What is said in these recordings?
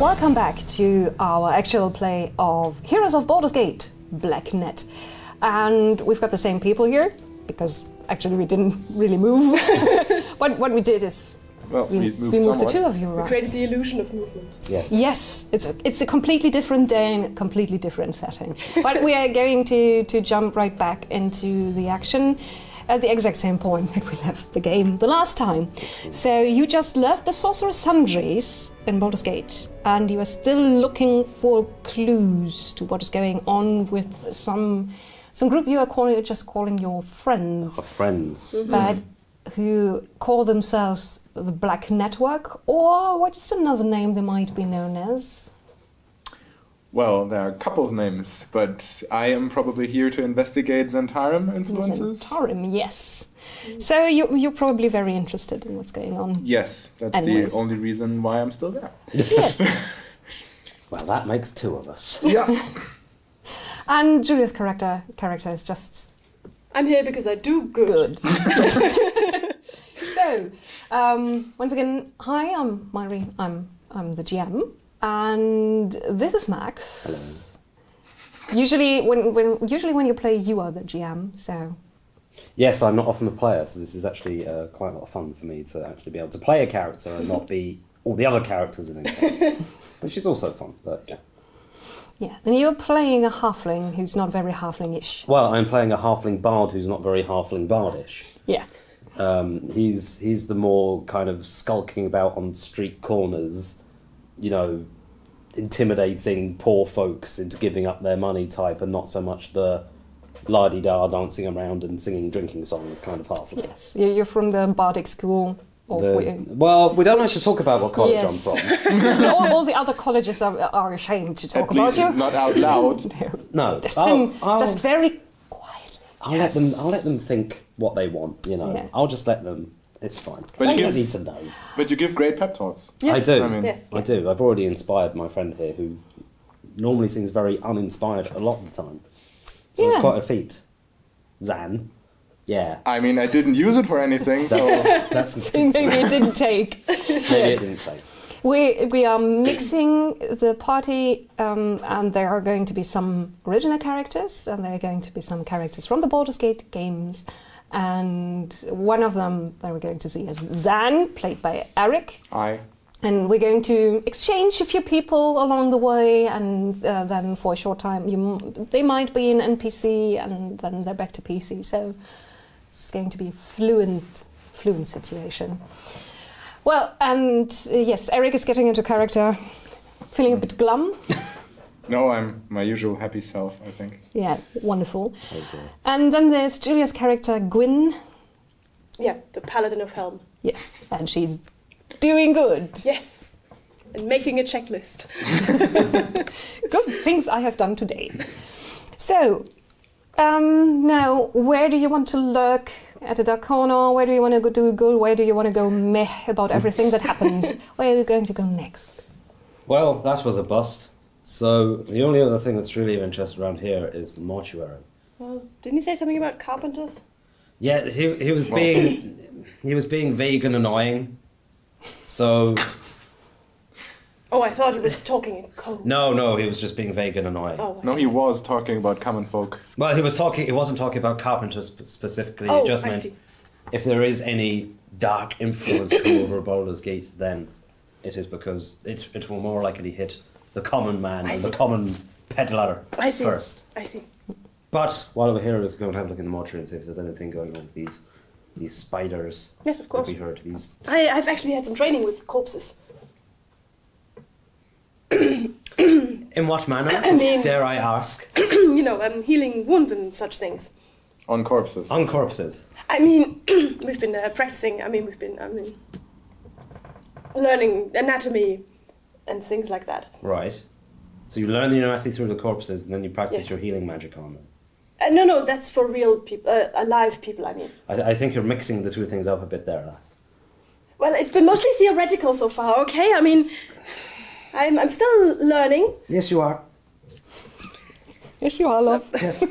Welcome back to our actual play of Heroes of Baldur's Gate, Blacknet. And we've got the same people here, because actually we didn't really move. But what we did is we moved the two of you around. We created the illusion of movement. Yes. Yes, it's a completely different day and a completely different setting. But we are going to jump right back into the action at the exact same point that we left the game the last time. So you just left the Sorcerer's Sundries in Baldur's Gate, and you are still looking for clues to what is going on with some group you are just calling your friends. Our friends. Mm-hmm. But who call themselves the Black Network, or what is another name they might be known as? Well, there are a couple of names, but I am probably here to investigate Zhentarim influences. Zhentarim, yes. So you're probably very interested in what's going on. Yes, that's Anyways. the only reason why I'm still there. Yes. Well, that makes two of us. Yeah. And Julia's character is just I'm here because I do good. So, once again, hi, I'm Myri. I'm the GM, and this is Max. Hello. Usually when you play, you are the GM. So. Yes, I'm not often a player, so this is actually quite a lot of fun for me to actually be able to play a character and not be all the other characters in it. Which is also fun, but yeah. Yeah, then you're playing a halfling who's not very halfling-ish. Well, I'm playing a halfling bard who's not very halfling bardish. Yeah. He's the more kind of skulking about on street corners, you know, intimidating poor folks into giving up their money type, and not so much the la-di-da dancing around and singing drinking songs kind of halfling. Yes, you're from the bardic school. Well, we don't actually talk about what college Yes. I'm from. all the other colleges are ashamed to talk At about least you. not out loud. No, No, just very quietly. I'll let them think what they want. You know, Yeah. I'll just let them. It's fine. But They you don't give- need to know. But you give great pep talks. Yes. I do. I mean, Yes. I do. I've already inspired my friend here, who normally seems very uninspired a lot of the time. So it's Yeah. quite a feat. Zan. Yeah. I mean, I didn't use it for anything, so That's Maybe it didn't take. maybe it Yes. didn't take. We are mixing the party, and there are going to be some original characters, and there are going to be some characters from the Baldur's Gate games, and one of them that we're going to see is Zan, played by Eric. I. And we're going to exchange a few people along the way, and then for a short time they might be an NPC, and then they're back to PC. So it's going to be a fluent situation. Well, and yes, Eric is getting into character, feeling a bit glum. No, I'm my usual happy self, I think. Yeah, wonderful. Oh dear. And then there's Julia's character, Gwyn. Yeah, the Paladin of Helm. Yes, and she's doing good. Yes. And making a checklist. Good things I have done today. So, now, where do you want to lurk? At a dark corner? Where do you want to go do good? Where do you want to go meh about everything that happens? Where are you going to go next? Well, that was a bust. So the only other thing that's really of interest around here is the mortuary. Well, didn't he say something about carpenters? Yeah, he was being vague and annoying. So Oh, I thought he was talking in code. no, he was just being vague and annoying. Oh, I No, see. he was talking about common folk. Well, he wasn't talking about carpenters specifically. Oh, It just I meant see. if there is any dark influence come over Baldur's Gate, then it is because it will more likely hit the common man I and see. the common peddler I see. first. I see. But while we're here, we could go and have a look in the mortuary and see if there's anything going on with these spiders. Yes, of That course. we heard. These. I've actually had some training with corpses. In what manner? mean- Dare I ask? You know, healing wounds and such things. On corpses. On corpses. I mean, we've been practicing. We've been learning anatomy and things like that. Right. So you learn the anatomy through the corpses, and then you practice Yes. your healing magic on them. No, that's for real people, alive people. I mean, I think you're mixing the two things up a bit there, lass. well, it's been mostly theoretical so far. Okay, I mean, I'm still learning. Yes, you are. Yes, you are, love. Yes.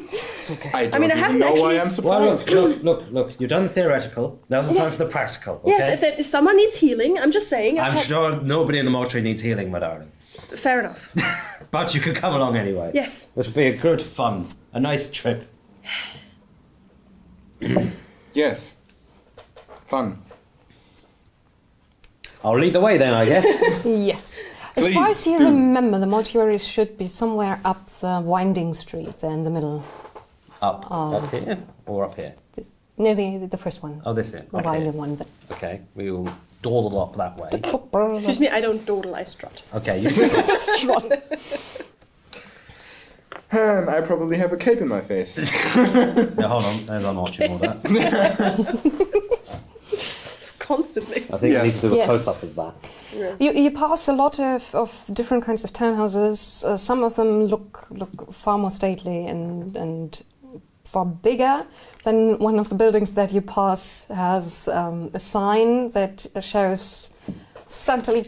It's okay. I don't mean, I even haven't know why actually- I'm Well, surprised. look. You've done the theoretical. Now's the time Yes. for the practical. Okay? Yes, if someone needs healing, I'm just saying. I'm sure nobody in the mortuary needs healing, my darling. Fair enough. But you could come along anyway. Yes. It'll be a good fun, a nice trip. Yes. Fun. I'll lead the way then, I guess. Yes. As far Please as you do. remember, the mortuaries should be somewhere up the winding street there in the middle. Up here or up here? No, the first one. Oh, this here. The winding one. Okay, we will dawdle up that way. Excuse me, I don't dawdle, I strut. Okay, you I probably have a cape in my face. no, hold on. There's our marching order. Constantly. I think we need Yes. to do a Yes. close-up of that. You pass a lot of different kinds of townhouses. Some of them look far more stately and far bigger. Then one of the buildings that you pass has a sign that shows scantily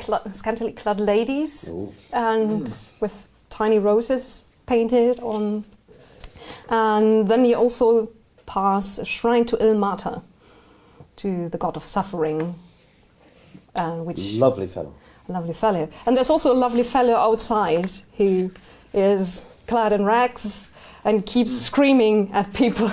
clad ladies Ooh. and with tiny roses painted on. And then you also pass a shrine to Ilmata, to the god of suffering, which Lovely fellow. lovely fellow. And there's also a lovely fellow outside who is clad in rags and keeps screaming at people.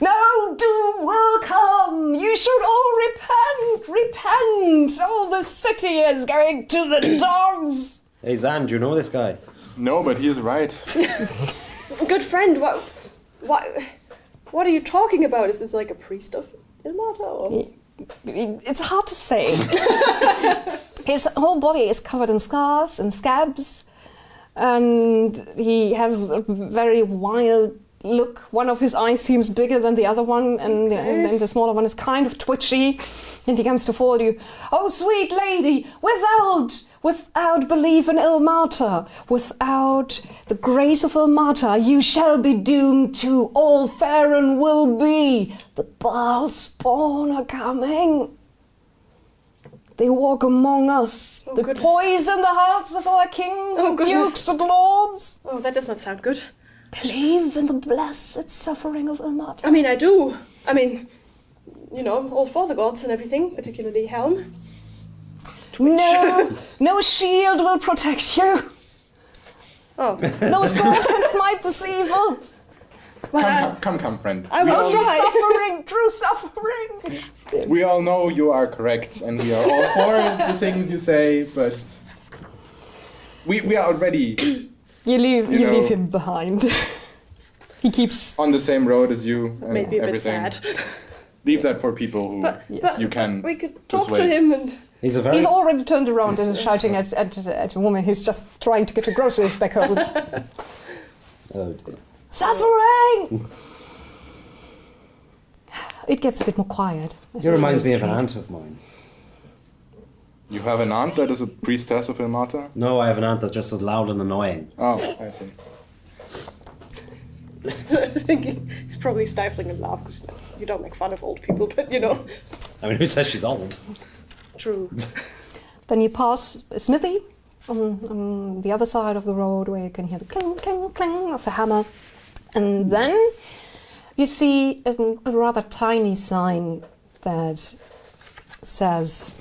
No, doom will come! You should all repent! Repent! Oh, the city is going to the dogs! Hey, Zan, do you know this guy? No, but he is right. Good friend, what are you talking about? Is this like a priest of Ilmata? Or? It's hard to say. His whole body is covered in scars and scabs, and he has a very wild look. One of his eyes seems bigger than the other one, and the smaller one is kind of twitchy, and he comes to forward you. Oh, sweet lady, without belief in Ilmata, without the grace of Ilmata, you shall be doomed to all fair and will be. The Baal spawn are coming. They walk among us. Oh, They goodness. poison the hearts of our kings Oh, and goodness. dukes and lords. Oh, that does not sound good. Believe in the blessed suffering of Ilmata. I mean, I do. I mean, you know, all for the gods and everything, particularly Helm. No shield will protect you. Oh, No sword can smite this evil. well, Come, friend. I we, will all, try. True suffering. we all know you are correct, and we are all for the things you say, but we are already You You know- leave him behind. He keeps. on the same road as you and maybe a bit everything. sad. Leave that for people who But you can we could talk to persuade. him and He's a very... He's already turned around and is shouting at a woman who's just trying to get her groceries back home. Oh, dear. Suffering! It gets a bit more quiet. as He you reminds follow me the of an street. aunt of mine. You have an aunt that is a priestess of Ilmata? No, I have an aunt that's just as loud and annoying. Oh, I see. I was thinking he's probably stifling a laugh because you don't make fun of old people, but you know. I mean, who says she's old? True. Then you pass a smithy on the other side of the road where you can hear the clang, clang, clang of a hammer. And then you see a rather tiny sign that says,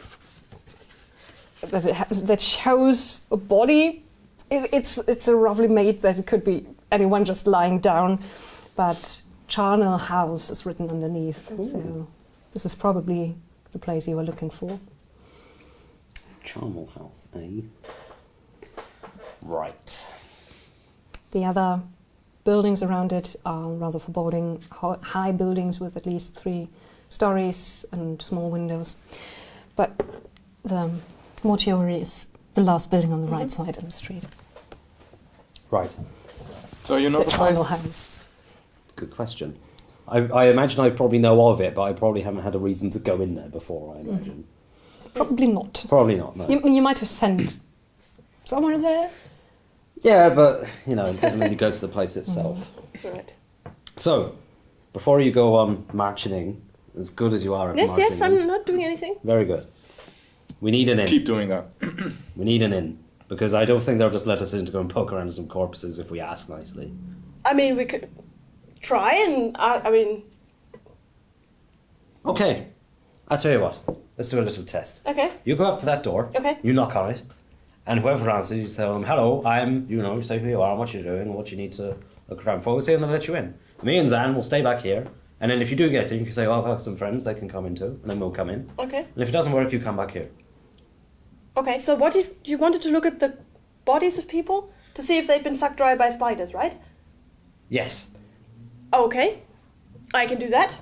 that shows a body. It's a roughly made that it could be anyone just lying down, but Charnel House is written underneath. So this is probably the place you were looking for. Charnel House, eh? Right. The other buildings around it are rather foreboding, high buildings with at least 3 stories and small windows. But the mortuary is the last building on the right side of the street. Right. So you know The the Charnel place? House. Good question. I imagine I probably know of it, but I probably haven't had a reason to go in there before, I imagine. Probably not. Probably not, no. You might have sent someone there. Yeah, but, you know, it doesn't mean you go to the place itself. Right. So, before you go on marching in, as good as you are at marching Yes, in, I'm not doing anything. very good. We need an inn. Keep doing that. We need an inn. Because I don't think they'll just let us in to go and poke around some corpses if we ask nicely. I mean, we could try, and I mean, Okay, I'll tell you what. Let's do a little test. okay, You go up to that door. okay. You knock on it, and whoever answers, you tell them, "Hello, I'm." You say who you are, what you're doing, what you need to look around for. We'll see, and they'll let you in. Me and Zan will stay back here, and then if you do get in, you can say, "Oh, I've got some friends; they can come in too," and then we'll come in. Okay. And if it doesn't work, you come back here. Okay, so what you wanted to look at the bodies of people to see if they've been sucked dry by spiders, right? Yes. Okay, I can do that.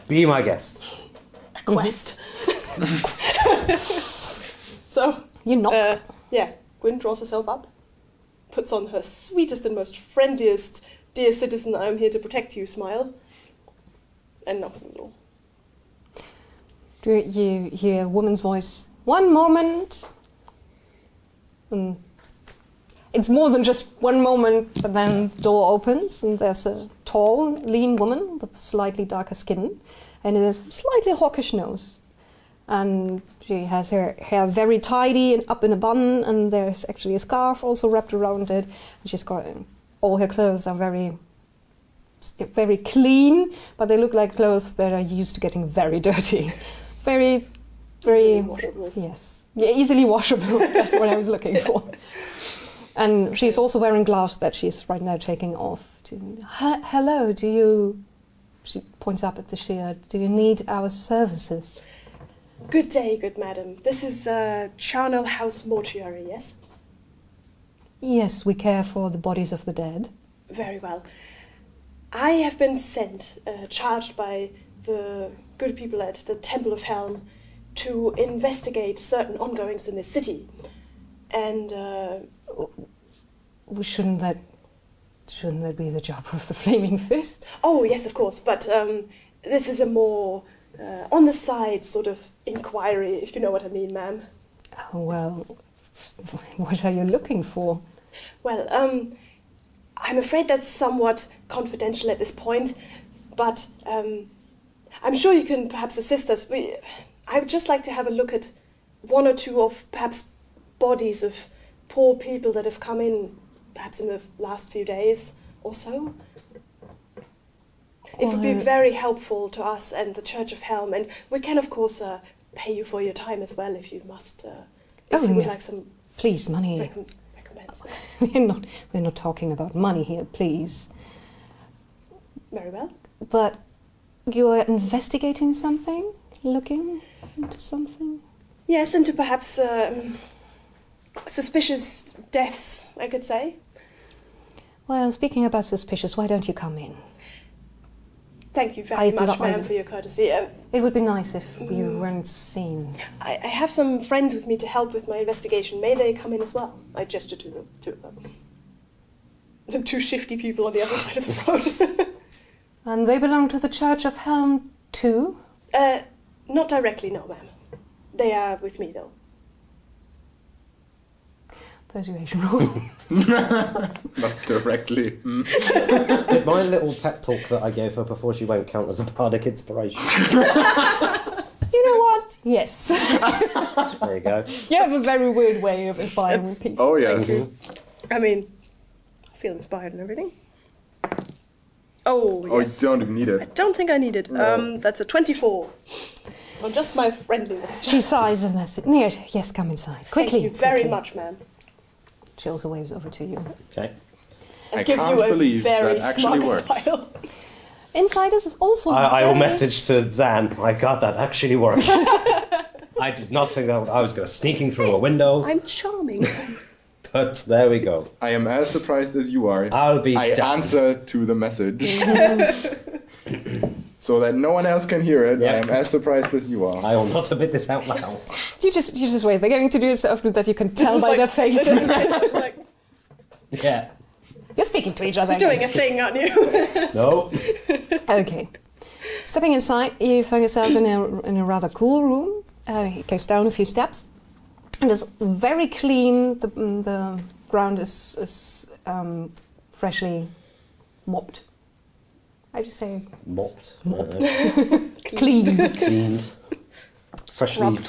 Be my guest. A quest. So, You knock. yeah, Gwyn draws herself up, puts on her sweetest and most friendliest, dear citizen, I'm here to protect you smile, and knocks on the door. Do you hear a woman's voice? One moment. And it's more than just one moment, but then the door opens and there's a tall, lean woman with slightly darker skin and a slightly hawkish nose. And she has her hair very tidy and up in a bun, and there's actually a scarf also wrapped around it. And she's got all her clothes are very, very clean, but they look like clothes that are used to getting very dirty. Very, very Easily washable. Yes, yeah, easily washable. That's what I was looking for. And she's also wearing gloves that she's right now taking off. Hello, do you? She points up at the shield. Do you need our services? Good day, good madam. This is Charnel House Mortuary, yes? Yes, we care for the bodies of the dead. Very well. I have been sent, charged by the good people at the Temple of Helm to investigate certain ongoings in this city. And, Shouldn't that be the job of the Flaming Fist? oh, yes, of course, but this is a more on the side sort of inquiry, if you know what I mean, ma'am. Oh, well, what are you looking for? Well, I'm afraid that's somewhat confidential at this point, but I'm sure you can perhaps assist us. I would just like to have a look at one or two of perhaps bodies of poor people that have come in, perhaps in the last few days or so. It would be Well, very helpful to us and the Church of Helm, and we can, of course, pay you for your time as well if you must. If Oh, you would no. like some Please, money. recompense. We're not talking about money here, please. Very well. But you are investigating something? Looking into something? Yes, into perhaps suspicious deaths, I could say. Well, speaking about suspicious, why don't you come in? Thank you very much, I- ma'am, for your courtesy. It would be nice if you weren't seen. I have some friends with me to help with my investigation. May they come in as well? I gesture to them, two of them. The two shifty people on the other side of the road. And they belong to the Church of Helm too? Not directly, no, ma'am. They are with me, though. Persuasion roll. Not directly. Did my little pep talk that I gave her before she went count as a bardic inspiration? You know what? Yes. There you go. You have a very weird way of inspiring It's- people. Oh yes. I mean, I feel inspired and everything. Oh, Oh, you yes. don't even need I it. don't think I need it. No. That's a 24. On just my friendliness. She sighs and that's it. Near, yes, come inside. Quickly. Thank you very quickly. much, ma'am. She also waves over to you. Okay. And I give can't you a believe very that actually smug works. smile. Inside is also I will very- message to Zan. My God, that actually worked. I did not think that I was going sneaking through a window, I'm charming. but there we go. I am as surprised as you are. I'll be. I deafened. answer to the message. So that no one else can hear it, Yeah. I am as surprised as you are. I will not admit this out loud. You just wait. They're going to do it so often that you can tell This is by like- their faces. this is like, Yeah. You're speaking to each other. you're doing a thing, aren't you? No. Okay. Stepping inside, you find yourself in a rather cool room. It goes down a few steps, and it's very clean. The ground is freshly mopped. I just say Mopped. cleaned, Cleaned. Scrubbed.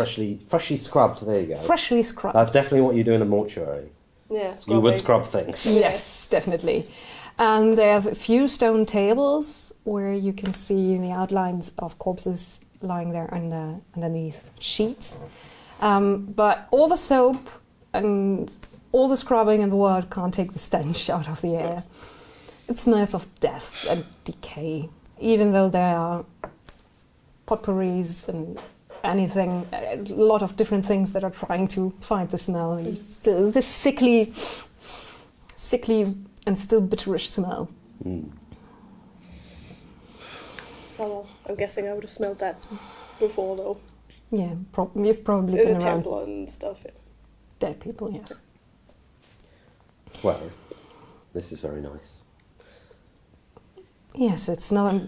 Freshly scrubbed. There you go. freshly scrubbed. That's definitely what you do in a mortuary. Yeah, You would scrubbing. scrub things. Yes, definitely. And they have a few stone tables where you can see the outlines of corpses lying there underneath sheets. But all the soap and all the scrubbing in the world can't take the stench out of the air. It smells of death and decay, even though there are potpourris and anything, a lot of different things that are trying to find the smell. And still, this sickly and still bitterish smell. Mm. Oh, well, I'm guessing I would have smelled that before, though. Yeah, you've probably In been the around temple and stuff. Yeah. dead people, yes. Well, this is very nice. Yes, it's not...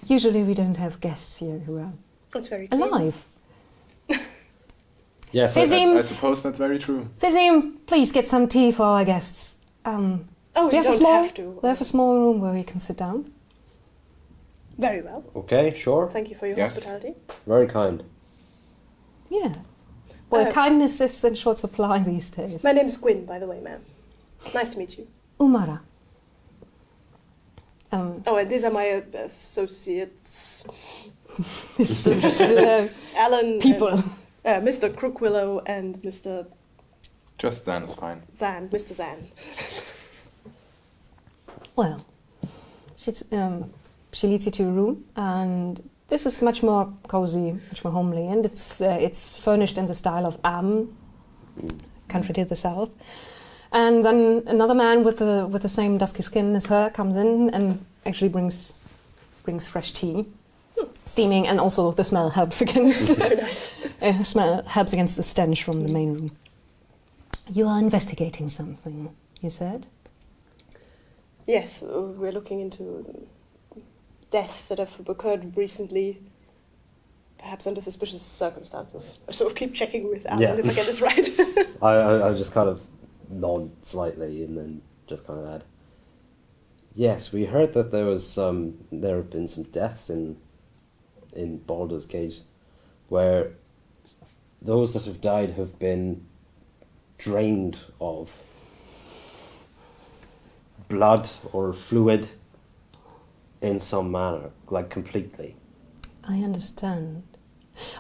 Usually we don't have guests here who are That's very true. alive. Yes, Fizim! I suppose that's very true. Fizim, please get some tea for our guests. Oh, Do you you have a don't small- have to. We have a small room where we can sit down. Very well. okay, sure. Thank you for your Yes. hospitality. Very kind. Yeah. Well, Uh, kindness is in short supply these days. My name's Gwyn, by the way, ma'am. Nice to meet you. Umara. Oh, and these are my associates, This is, Alan, people. and, Mr. Crookwillow, and Mr. Just Zan is fine. Zan. Mr. Zan. Well, she leads you to a room, and this is much more cozy, much more homely, and it's furnished in the style of country to the south. And then another man with the same dusky skin as her comes in and actually brings fresh tea, steaming, and also the smell helps against smell helps against the stench from the main room. You are investigating something, you said. Yes, we're looking into deaths that have occurred recently, perhaps under suspicious circumstances. I sort of keep checking with Alan Yeah. if I get this right. I just kind of nod slightly and then just kind of add, yes, we heard that there have been some deaths in Baldur's Gate where those that have died have been drained of blood or fluid in some manner, like completely. I understand.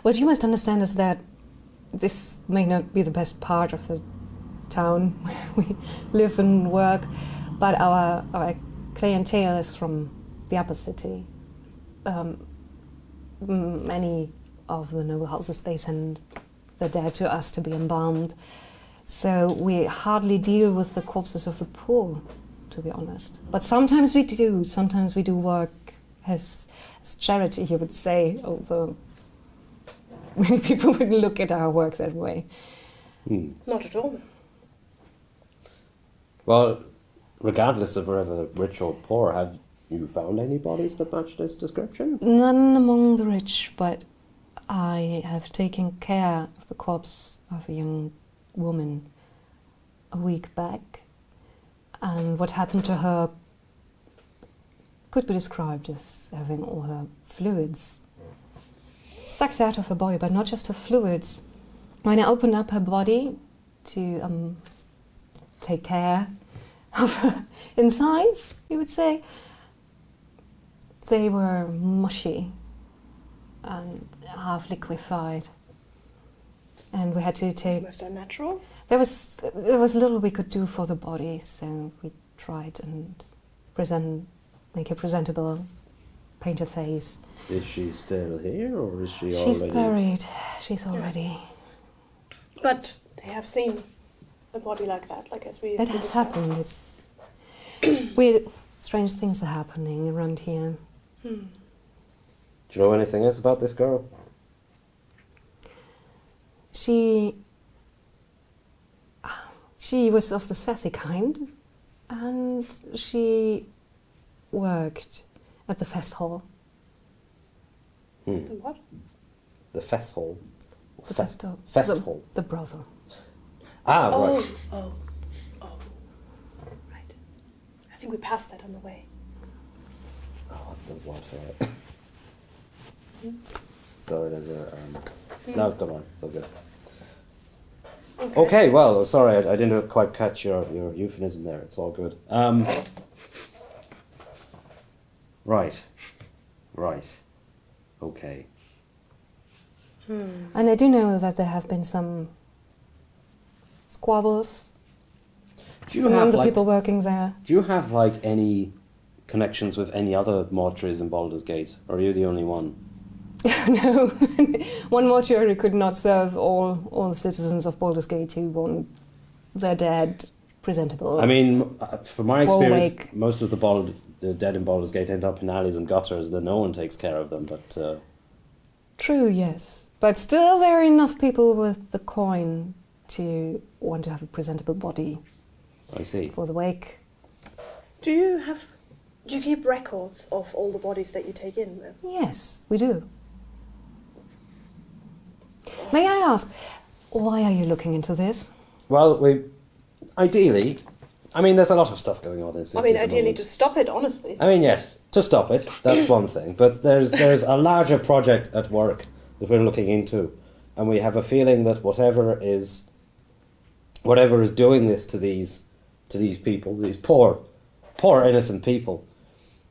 What you must understand is that this may not be the best part of the town where we live and work, but our clientele is from the upper city. Many of the noble houses, they send the dead to us to be embalmed. So we hardly deal with the corpses of the poor, to be honest. But sometimes we do. Sometimes we do work as charity, you would say, although many people wouldn't look at our work that way. Not at all. Well, regardless of whether rich or poor, have you found any bodies that match this description? None among the rich, but I have taken care of the corpse of a young woman a week back, and what happened to her could be described as having all her fluids sucked out of her body, but not just her fluids. When I opened up her body to take care of her insides, you would say, they were mushy and half liquefied, and we had to It's take. most unnatural. There was little we could do for the body, so we tried and make her presentable, paint her face. Is she still here, or is she She's already... buried. She's already. But they have seen a body like that, like as we... It has happened. It's weird, strange things are happening around here. Do you know anything else about this girl? She was of the sassy kind, and she worked at the fest hall. The what? The fest hall. The fest hall. Fest hall. The brothel. Ah, Oh, right. oh. Right. I think we passed that on the way. Oh, what's the word for it? Sorry, there's a... No, go on. It's all good. Okay, well, sorry, I didn't quite catch your euphemism there. It's all good. Right. Right. Okay. And I do know that there have been some squabbles Do you among have the like people working there. Do you have like any connections with any other mortuaries in Baldur's Gate, or are you the only one? No, one mortuary could not serve all the citizens of Baldur's Gate who want their dead presentable. I mean, from my For experience, wake. most of the dead in Baldur's Gate end up in alleys and gutters. Then no one takes care of them. But True, yes. But still there are enough people with the coin to want to have a presentable body I see. for the wake. Do you keep records of all the bodies that you take in? Then? Yes, we do. May I ask, why are you looking into this? Well, ideally, I mean, there's a lot of stuff going on in the city. I mean, at the ideally moment. to stop it, honestly. I mean, yes, to stop it, that's one thing. But there's a larger project at work that we're looking into, and we have a feeling that whatever is doing this to these people, these poor innocent people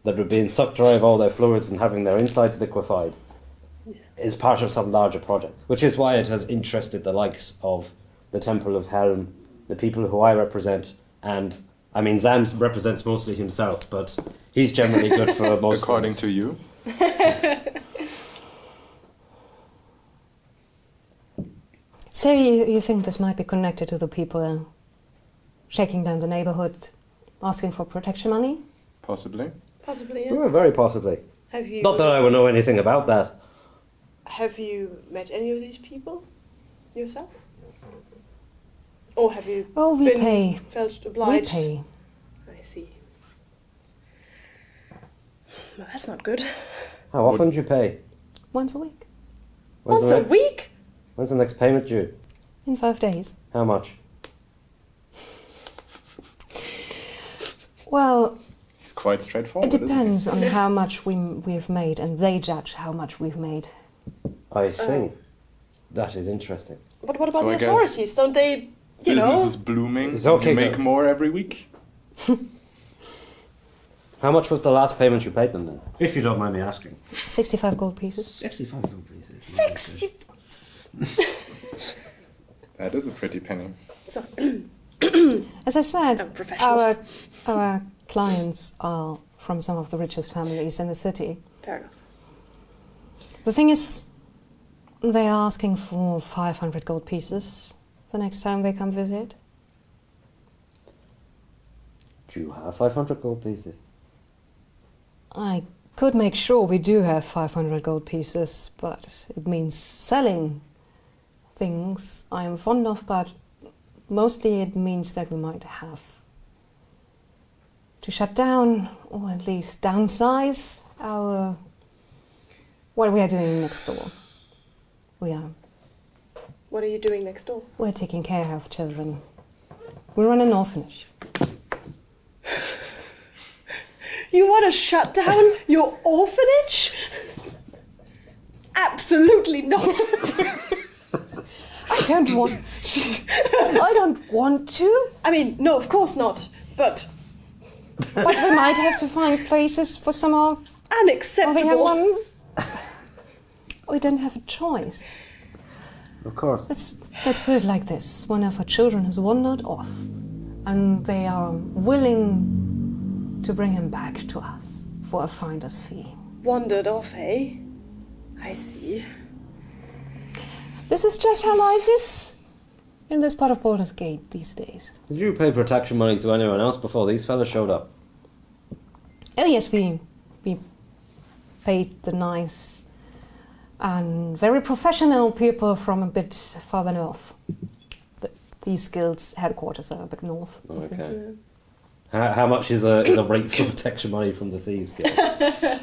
that are being sucked dry of all their fluids and having their insides liquefied, is part of some larger project, which is why it has interested the likes of the Temple of Helm, the people who I represent, and I mean, Zam represents mostly himself, but he's generally good for most According things. to you. So you think this might be connected to the people shaking down the neighborhood, asking for protection money? Possibly. Possibly, yes. Well, very possibly. Have you? Not that I would know anything about that. Have you met any of these people yourself? Or have you Oh, we been pay. felt We obliged? pay. I see. Well, that's not good. How often do you pay? Once a week. When's Once the a next- week? When's the next payment due? In 5 days. How much? Well, It's quite it straightforward. isn't depends on how much we've made, and they judge how much we've made. I see. That is interesting. But what about So I the guess authorities? Don't they, you Business know? is blooming. It's okay, You make though. more every week. How much was the last payment you paid them then? If you don't mind me asking. 65 gold pieces. 65 gold pieces. 60. That is a pretty penny. So, As I said, I'm professional. our clients are from some of the richest families in the city. Fair enough. The thing is, they are asking for 500 gold pieces the next time they come visit. Do you have 500 gold pieces? I could make sure we do have 500 gold pieces, but it means selling things I am fond of, but mostly it means that we might have to shut down, or at least downsize what we are doing next door. What are you doing next door? We're taking care of children. We run an orphanage. You want to shut down your orphanage? Absolutely not. I don't want. I don't want to. I mean, no, of course not. But But we might have to find places for some of the young unacceptable. ones. We don't have a choice. Of course. Let's put it like this: one of our children has wandered off, and they are willing to bring him back to us for a finder's fee. Wandered off, eh? I see. This is just how life is in this part of Baldur's Gate these days. Did you pay protection money to anyone else before these fellas showed up? Oh yes, we paid the nice and very professional people from a bit farther north. The Thieves Guild's headquarters are a bit north. I think. Okay. How much is a rate for protection money from the Thieves Guild?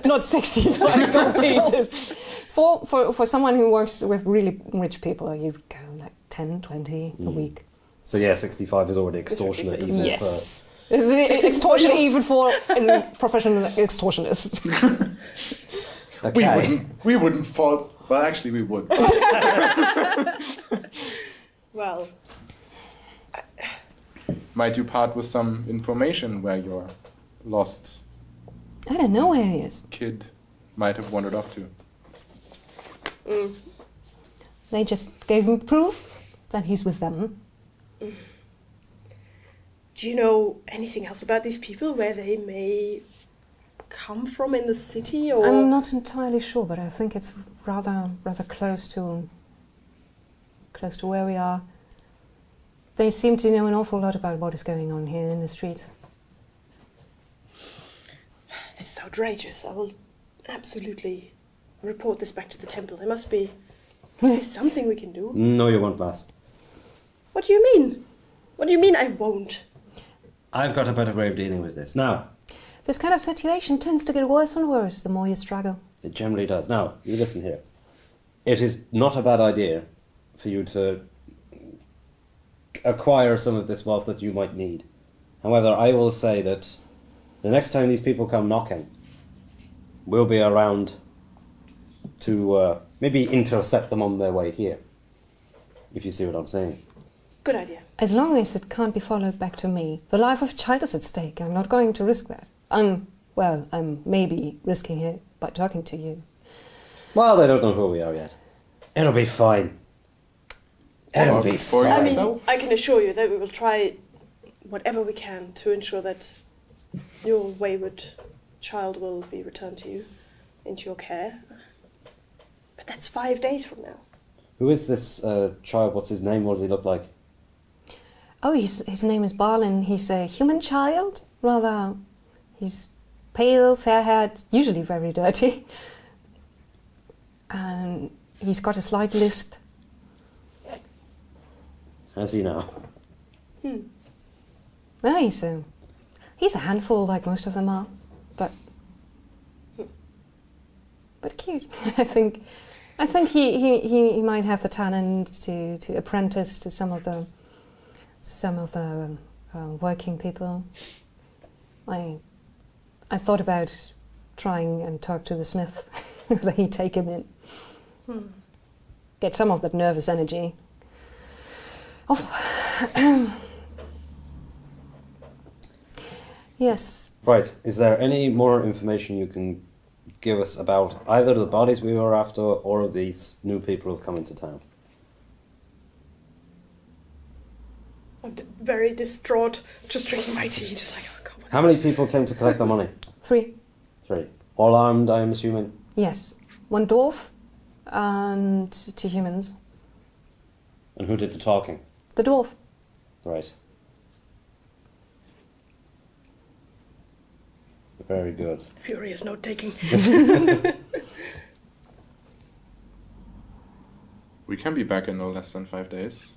Not 65 gold pieces. For someone who works with really rich people, you go like 10, 20 a week. So yeah, 65 is already extortionate even Yes. It's extortion even for a professional extortionist. for... Okay. We wouldn't fall. Well, actually, we would. Well, Might you part with some information where your lost I don't know where he is. kid might have wandered off to. Mm. They just gave him proof that he's with them. Do you know anything else about these people, where they may come from in the city, or? I'm not entirely sure, but I think it's rather close to where we are. They seem to know an awful lot about what is going on here in the streets. This is outrageous. I will absolutely report this back to the temple. There must be something we can do. No, you won't, lass. What do you mean? What do you mean I won't? I've got a better way of dealing with this. Now, This kind of situation tends to get worse and worse the more you struggle. it generally does. Now, you listen here. It is not a bad idea for you to acquire some of this wealth that you might need. However, I will say that the next time these people come knocking, we'll be around to maybe intercept them on their way here. If you see what I'm saying. Good idea. As long as it can't be followed back to me. The life of a child is at stake. I'm not going to risk that. I'm maybe risking it by talking to you. Well, they don't know who we are yet. It'll be fine. It'll be For fine. I mean, yourself? I can assure you that we will try whatever we can to ensure that your wayward child will be returned to you, into your care. But that's 5 days from now. Who is this child? What's his name? What does he look like? Oh, his name is Barlin. He's a human child. Rather, he's pale, fair-haired, usually very dirty. And he's got a slight lisp. Has he now? Well, he's a handful like most of them are. But cute. I think he might have the talent to apprentice to some of the working people. I thought about trying and talk to the smith, whether he'd take him in. Get some of that nervous energy. Oh. Yes. Right. Is there any more information you can give us about either the bodies we were after or these new people who've come into town? I'm very distraught, just drinking my tea, just like, oh God. How many people came to collect the money? 3. 3. All armed, I'm assuming? Yes. 1 dwarf and 2 humans. And who did the talking? The dwarf. Right. Very good. Furious note taking. We can be back in no less than 5 days.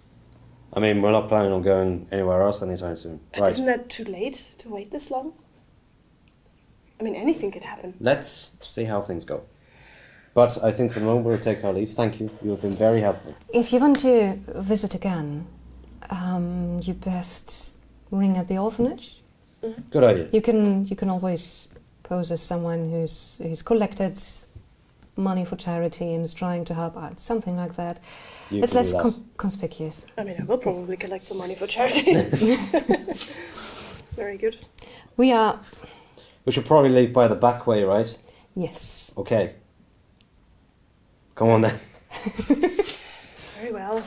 I mean, we're not planning on going anywhere else anytime soon. Right. Isn't that too late to wait this long? I mean, anything could happen. Let's see how things go. But I think for the moment we'll take our leave. Thank you. You have been very helpful. If you want to visit again, you best ring at the orphanage. Good idea. You can always pose as someone who's collected money for charity and is trying to help out, something like that. You It's can less do that. conspicuous. I mean, I will probably collect some money for charity. Very good. We are, We should probably leave by the back way, right? yes. Okay. Come on then. Very well.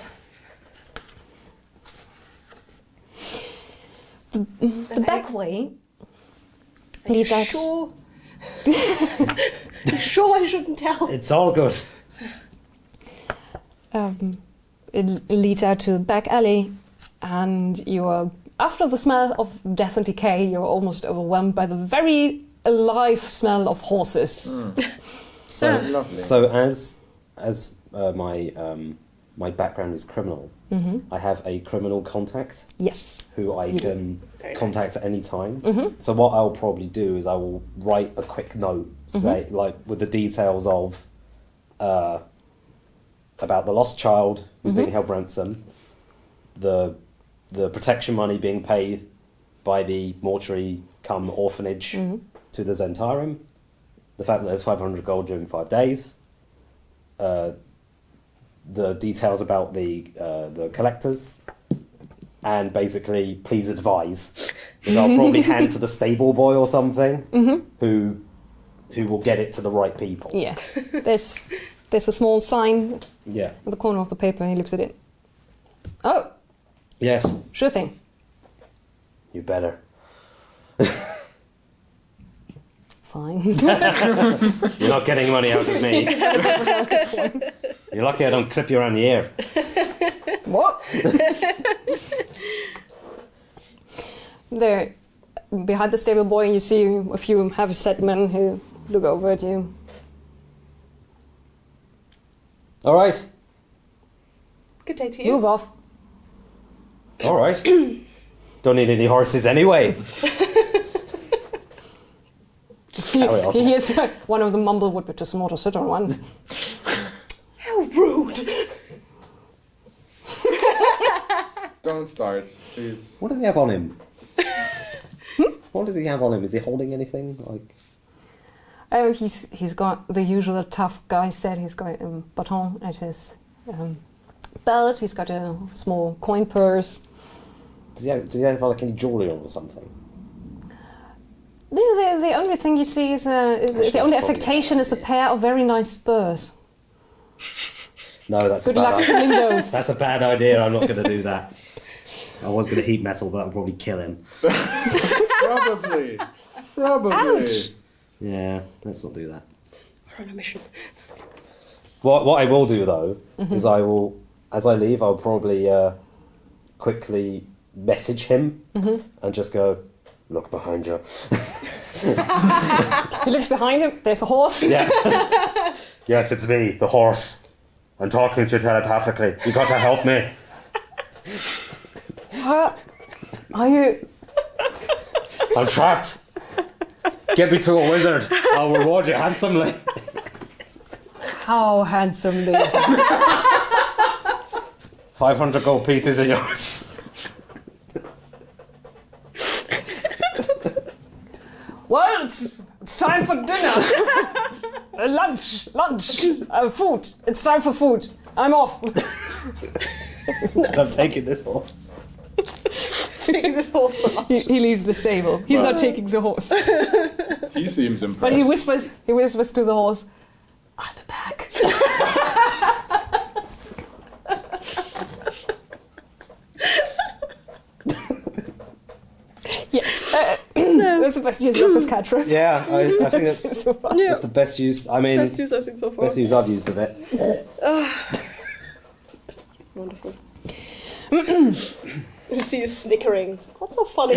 The back way leads out. Sure. You sure I shouldn't tell? It's all good. It leads out to the back alley, and you are, after the smell of death and decay, you're almost overwhelmed by the very alive smell of horses. So Lovely. So as my background is criminal, I have a criminal contact Yes. who I can Very contact at any time. So what I'll probably do is I will write a quick note, say like with the details of about the lost child who's being held ransom, the protection money being paid by the mortuary cum orphanage to the Zentarum, the fact that there's 500 gold during 5 days, the details about the collectors, and basically please advise. which I'll probably hand to the stable boy or something, who will get it to the right people. Yes. There's a small sign Yeah. at the corner of the paper. He looks at it. Oh, Yes. sure thing. You better. Fine. You're not getting money out of me. You're lucky I don't clip you around the ear. What? There, behind the stable boy, you see a few heavy-set men who look over at you. All right. Good day to you. Move off. All right. Don't need any horses anyway. Just carry on. He hears one of them mumble, "Would be too small to sit on one." How rude! Don't start, please. What does he have on him? What does he have on him? Is he holding anything? Like, Oh, he's got the usual tough guy set. He's got a baton at his belt. He's got a small coin purse. does he have like any jewelry on or something? No, the only thing you see is the that's only probably affectation is a pair of very nice spurs. No, that's Good a luck bad idea. stealing those. That's a bad idea. I'm not going to do that. I was going to heat metal, but I'll probably kill him. Probably. Ouch! Yeah, let's not do that. We're on a mission. What I will do though is I will, as I leave, I'll probably quickly message him and just go, "Look behind you." He looks behind him. There's a horse. Yeah. Yes, it's me, the horse. I'm talking to you telepathically. You got to help me. Are you? I'm trapped. Get me to a wizard. I'll reward you handsomely. How handsomely? 500 gold pieces are yours. Well, it's time for dinner. Lunch, food. It's time for food. I'm off. I'm taking this horse. Taking this horse for lunch. He leaves the stable. He's not taking the horse, He seems impressed. but he whispers to the horse, "I'll be back." Yeah, that's the best use of this cat trick. Yeah, I think that's So far. Yeah. that's the best use. I mean, Best use I've seen so far. best use I've used of it. Wonderful. You see you snickering. What's so funny?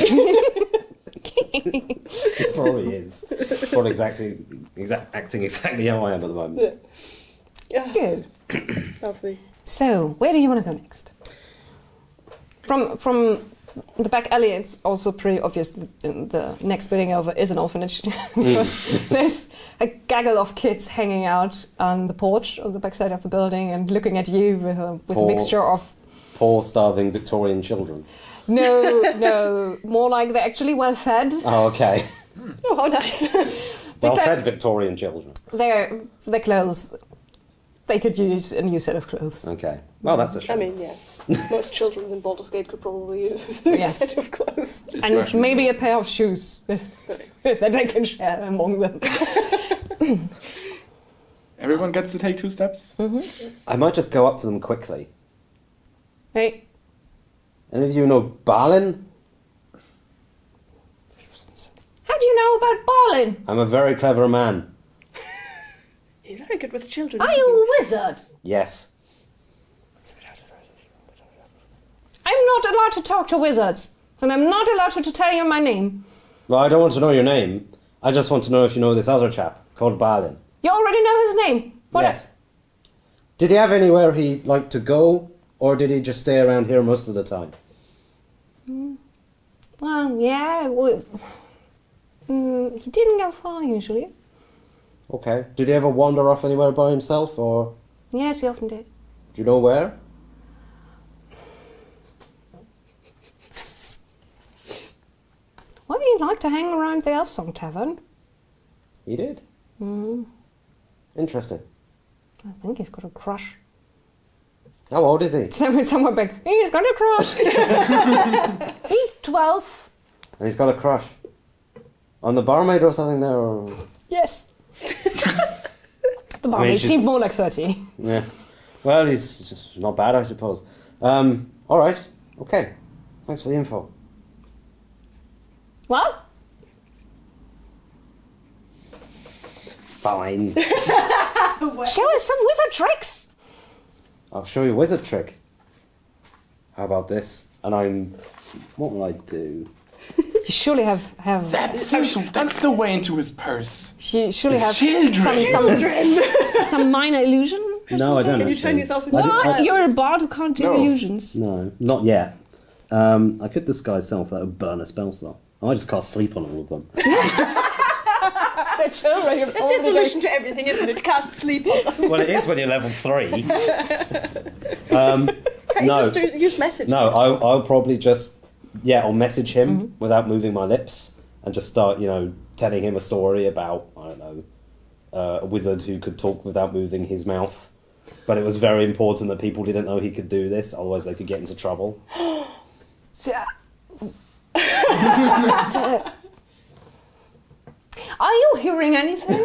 It probably is. Probably acting exactly how I am at the moment. Yeah. Good. Lovely. So, where do you want to go next? From the back alley, it's also pretty obvious that the next building over is an orphanage. Because there's a gaggle of kids hanging out on the porch on the backside of the building and looking at you with a mixture of... Poor, starving Victorian children. No, more like they're actually well fed. Oh, okay. Oh, how nice. Well-fed Victorian children. Their clothes, they could use a new set of clothes. Okay. Well, that's a shame. I mean, yeah. Most children in Baldur's Gate could probably use a Yes. set of clothes. And Especially- maybe a pair of shoes that they can share among them. Everyone gets to take 2 steps. I might just go up to them quickly. Hey, Any of you know Balin? how do you know about Balin? I'm a very clever man. He's very good with children. Are isn't you a wizard? Yes. I'm not allowed to talk to wizards, and I'm not allowed to tell you my name. Well, I don't want to know your name. I just want to know if you know this other chap called Balin. You already know his name. What? Yes. Did he have anywhere he liked to go, or did he just stay around here most of the time? Well, yeah. He didn't go far usually. Okay. Did he ever wander off anywhere by himself, or Yes, he often did. do you know where? Well, he liked to hang around the Elfsong Tavern. He did. Interesting. I think he's got a crush. How old is he? Somewhere back. He's got a crush. He's 12. And he's got a crush on the barmaid or something there. Or... Yes. The barmaid she's- seemed more like 30. Yeah. Well, he's just not bad, I suppose. All right. Okay. Thanks for the info. Well, Fine. show us some wizard tricks. I'll show you a wizard trick. How about this? And what will I do? You surely have That's the way into his purse. you surely have Children. some minor illusion. No, I don't. Can you actually. turn yourself into I a don't- What? child? You're a bard who can't do No. illusions. No, not yet. I could disguise self. That would burn a spell slot. I might just cast sleep on all of them. They're children. That's your solution to everything, isn't it? Cast sleep on them. Well, it is when you're level 3. Can you No. just use message? No, I'll probably just, I'll message him without moving my lips and just start, telling him a story about, I don't know, a wizard who could talk without moving his mouth. But it was very important that people didn't know he could do this, otherwise they could get into trouble. Are you hearing anything?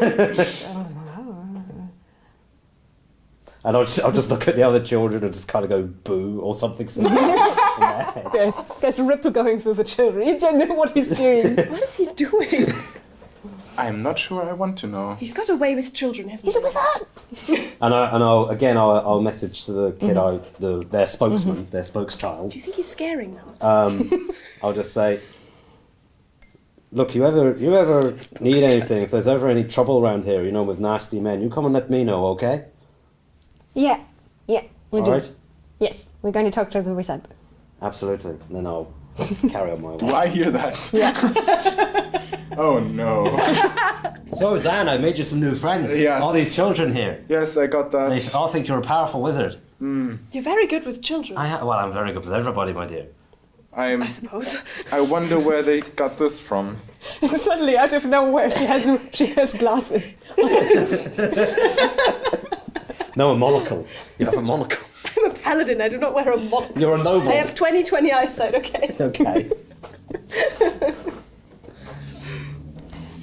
And I'll just look at the other children and just kind of go boo or something similar. in their heads. There's a ripple going through the children. You don't know what he's doing. What is he doing? I'm not sure I want to know. He's got away with children, hasn't He's a he? wizard. And I'll message to the kid, their spokesman, their spokeschild. Do you think he's scaring them? I'll just say, look, you ever need anything, if there's ever any trouble around here, with nasty men, you come and let me know, okay? Yeah, we All do. right? Yes, we're going to talk to the wizard. Absolutely. And then I'll carry on my Do way. I hear that? Yeah. Oh no. So, Zan, I made you some new friends. Yes. All these children here. Yes, I got They that. all think you're a powerful wizard. You're very good with children, I'm very good with everybody, my dear. I suppose. I wonder where they got this from. Suddenly, out of nowhere, she has glasses. No, a monocle. You have a monocle. I'm a paladin, I do not wear a monocle. You're a noble. I have 20/20 eyesight, okay? Okay.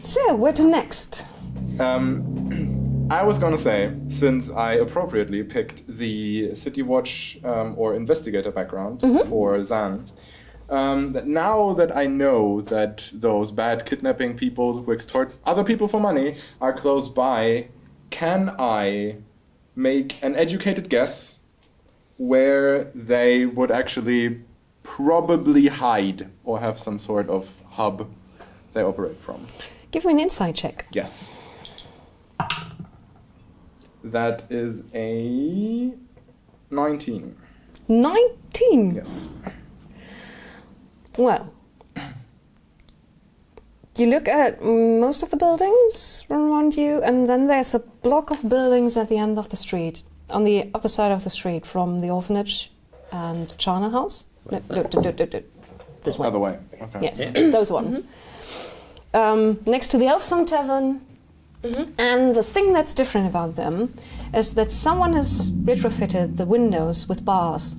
So, where to next? I was gonna say, since I appropriately picked the City Watch or investigator background for Zan, that now that I know that those bad kidnapping people who extort other people for money are close by, can I make an educated guess where they would actually probably hide or have some sort of hub they operate from? Give me an insight check. Yes. That is a 19. 19. Yes. Well, you look at most of the buildings around you, and then there's a block of buildings at the end of the street, on the other side of the street from the orphanage and China House. No, this one. Other way. Okay. Yes, those ones. Next to the Elfsong Tavern. And the thing that's different about them is that someone has retrofitted the windows with bars.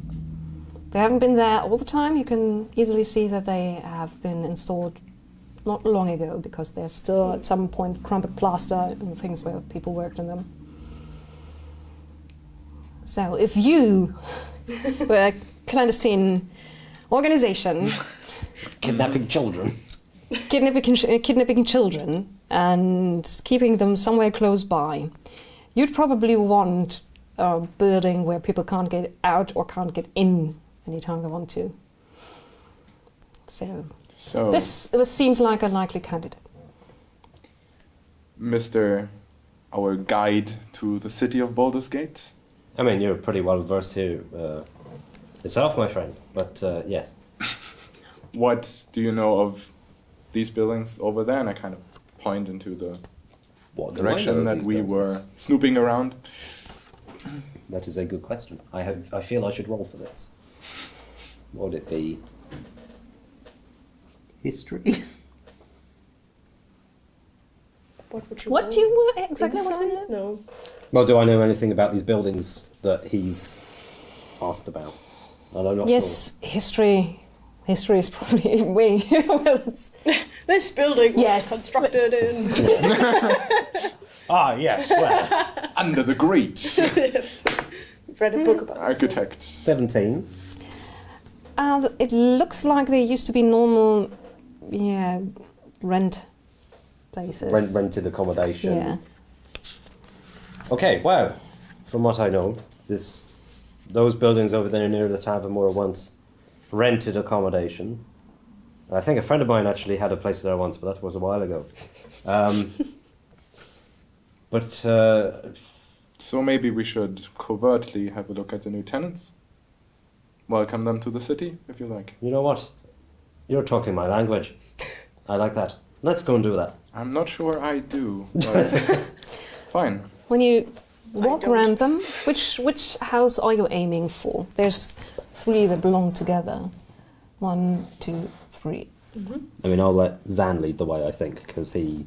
They haven't been there all the time. You can easily see that they have been installed not long ago, because there's still at some point crumpled plaster and things where people worked in them. So if you were a clandestine organization Kidnapping children. kidnapping children and keeping them somewhere close by, you'd probably want a building where people can't get out or can't get in anytime they want to. So this seems like a likely candidate. Mr. Our guide to the city of Baldur's Gate. I mean, you're pretty well versed here yourself, my friend. But yes. What do you know of these buildings over there? And I kind of point into the What do I know direction of that these we buildings? were snooping around. That is a good question. I feel I should roll for this. What would it be? History? What would you What know? do you exactly want to know? Insight? No. Well, do I know anything about these buildings that he's asked about? And I'm not Yes, history history is probably way. Well, it's, This building was Yes. constructed in. Ah, yes, well. Under the great I've read a book about this. architect. 17. it looks like there used to be normal, rent places. Rented accommodation. Yeah. Okay, well, from what I know, those buildings over there near the tavern were once rented accommodation. I think a friend of mine actually had a place there once, but that was a while ago. So maybe we should covertly have a look at the new tenants. Welcome them to the city, if you like. You know what? You're talking my language. I like that. Let's go and do that. I'm not sure I do, but fine. When you walk don't. around them, which house are you aiming for? There's 3 that belong together. 1, 2, 3. I mean, I'll let Zan lead the way, I think, because he's...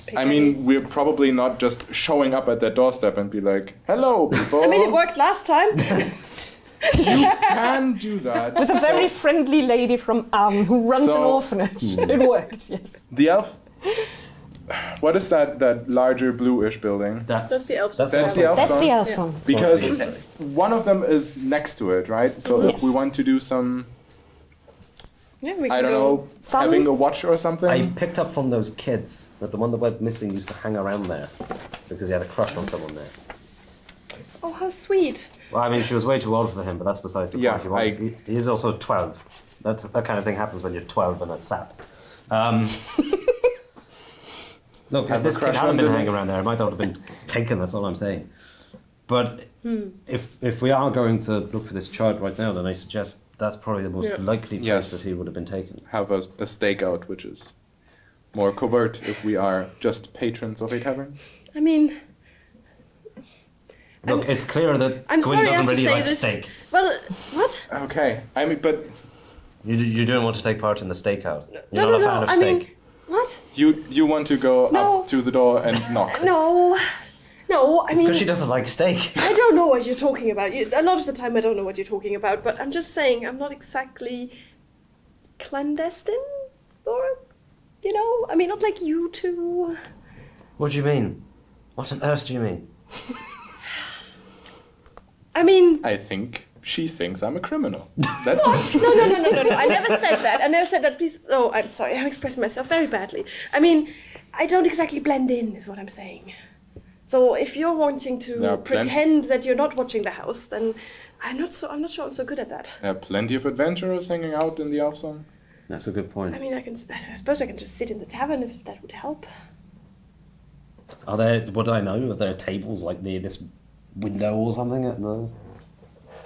Pick I any. mean, we're probably not just showing up at their doorstep and be like, "Hello, people." I mean, it worked last time. You can do that. With a very friendly lady from who runs an So- orphanage. It worked, yes. The elf. What is that larger bluish building? That's the elf That's the elf That's song? the elf Yeah. song. Because Exactly. one of them is next to it, right? So Yes. if we want to do some, Yeah, we I can don't go. know, Some- having a watch or something. I picked up from those kids that the one that went missing used to hang around there because he had a crush on someone there. Oh, how sweet. Well, I mean, she was way too old for him, but that's besides the Yeah, point. He is also 12. That kind of thing happens when you're 12 and a sap. Look, Have if a this kid crush hadn't on been the- hanging around there, it might not have been taken, that's all I'm saying. But if we are going to look for this child right now, then I suggest that's probably the most Yeah. likely place Yes. that he would have been taken. Have a stakeout, which is more covert if we are just patrons of a tavern. I mean, Look, it's clear that I'm Gwyn sorry I doesn't have to really say like this. steak. well, what? Okay, I mean, but You don't want to take part in the stakeout. You're No, not no, a fan no, of I steak. mean, what? you want to go No. up to the door and knock. No. No, I It's mean, because she doesn't like steak. I don't know what you're talking about. A lot of the time, I don't know what you're talking about, but I'm just saying I'm not exactly clandestine, or, I mean, not like you two. What do you mean? What on earth do you mean? I mean, I think she thinks I'm a criminal. That's no. I never said that. I never said that. Please. Oh, I'm sorry. I'm expressing myself very badly. I mean, I don't exactly blend in, is what I'm saying. So if you're wanting to There are pretend that you're not watching the house, then I'm not sure I'm so good at that. There are plenty of adventurers hanging out in the elf song. That's a good point. I mean, I suppose I can just sit in the tavern if that would help. Are there? Would I know? Are there tables like near this window or something? No.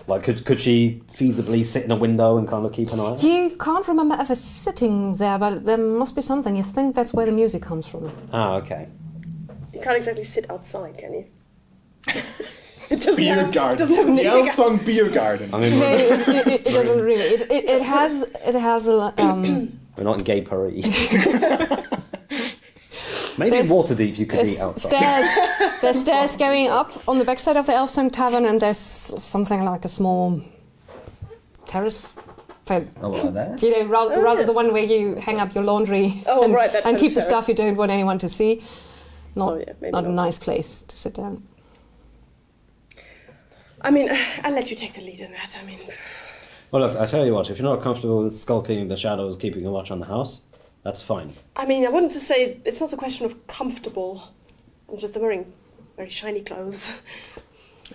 Like, could she feasibly sit in a window and kind of keep an eye? You can't remember ever sitting there, but there must be something. You think that's where the music comes from. Ah, okay. You can't exactly sit outside, can you? It doesn't Beer have, garden. doesn't have The elf song beer garden. I mean, No, we're, it doesn't really. It has a we're not in gay Paris. Maybe in There's- Waterdeep you could eat outside. stairs. There's stairs going up on the backside of the Elfsong Tavern, and there's something like a small terrace. For, Oh, well, there. rather the one where you hang up your laundry Oh, and, right, that kind and of keep the terrace. stuff you don't want anyone to see. Not, So, yeah, maybe not a not. nice place to sit down. I mean, I'll let you take the lead in that. I mean, Well, look, I tell you what. If you're not comfortable with skulking in the shadows, keeping a watch on the house, that's fine. I wouldn't just say it's not a question of comfortable. I'm just wearing very shiny clothes.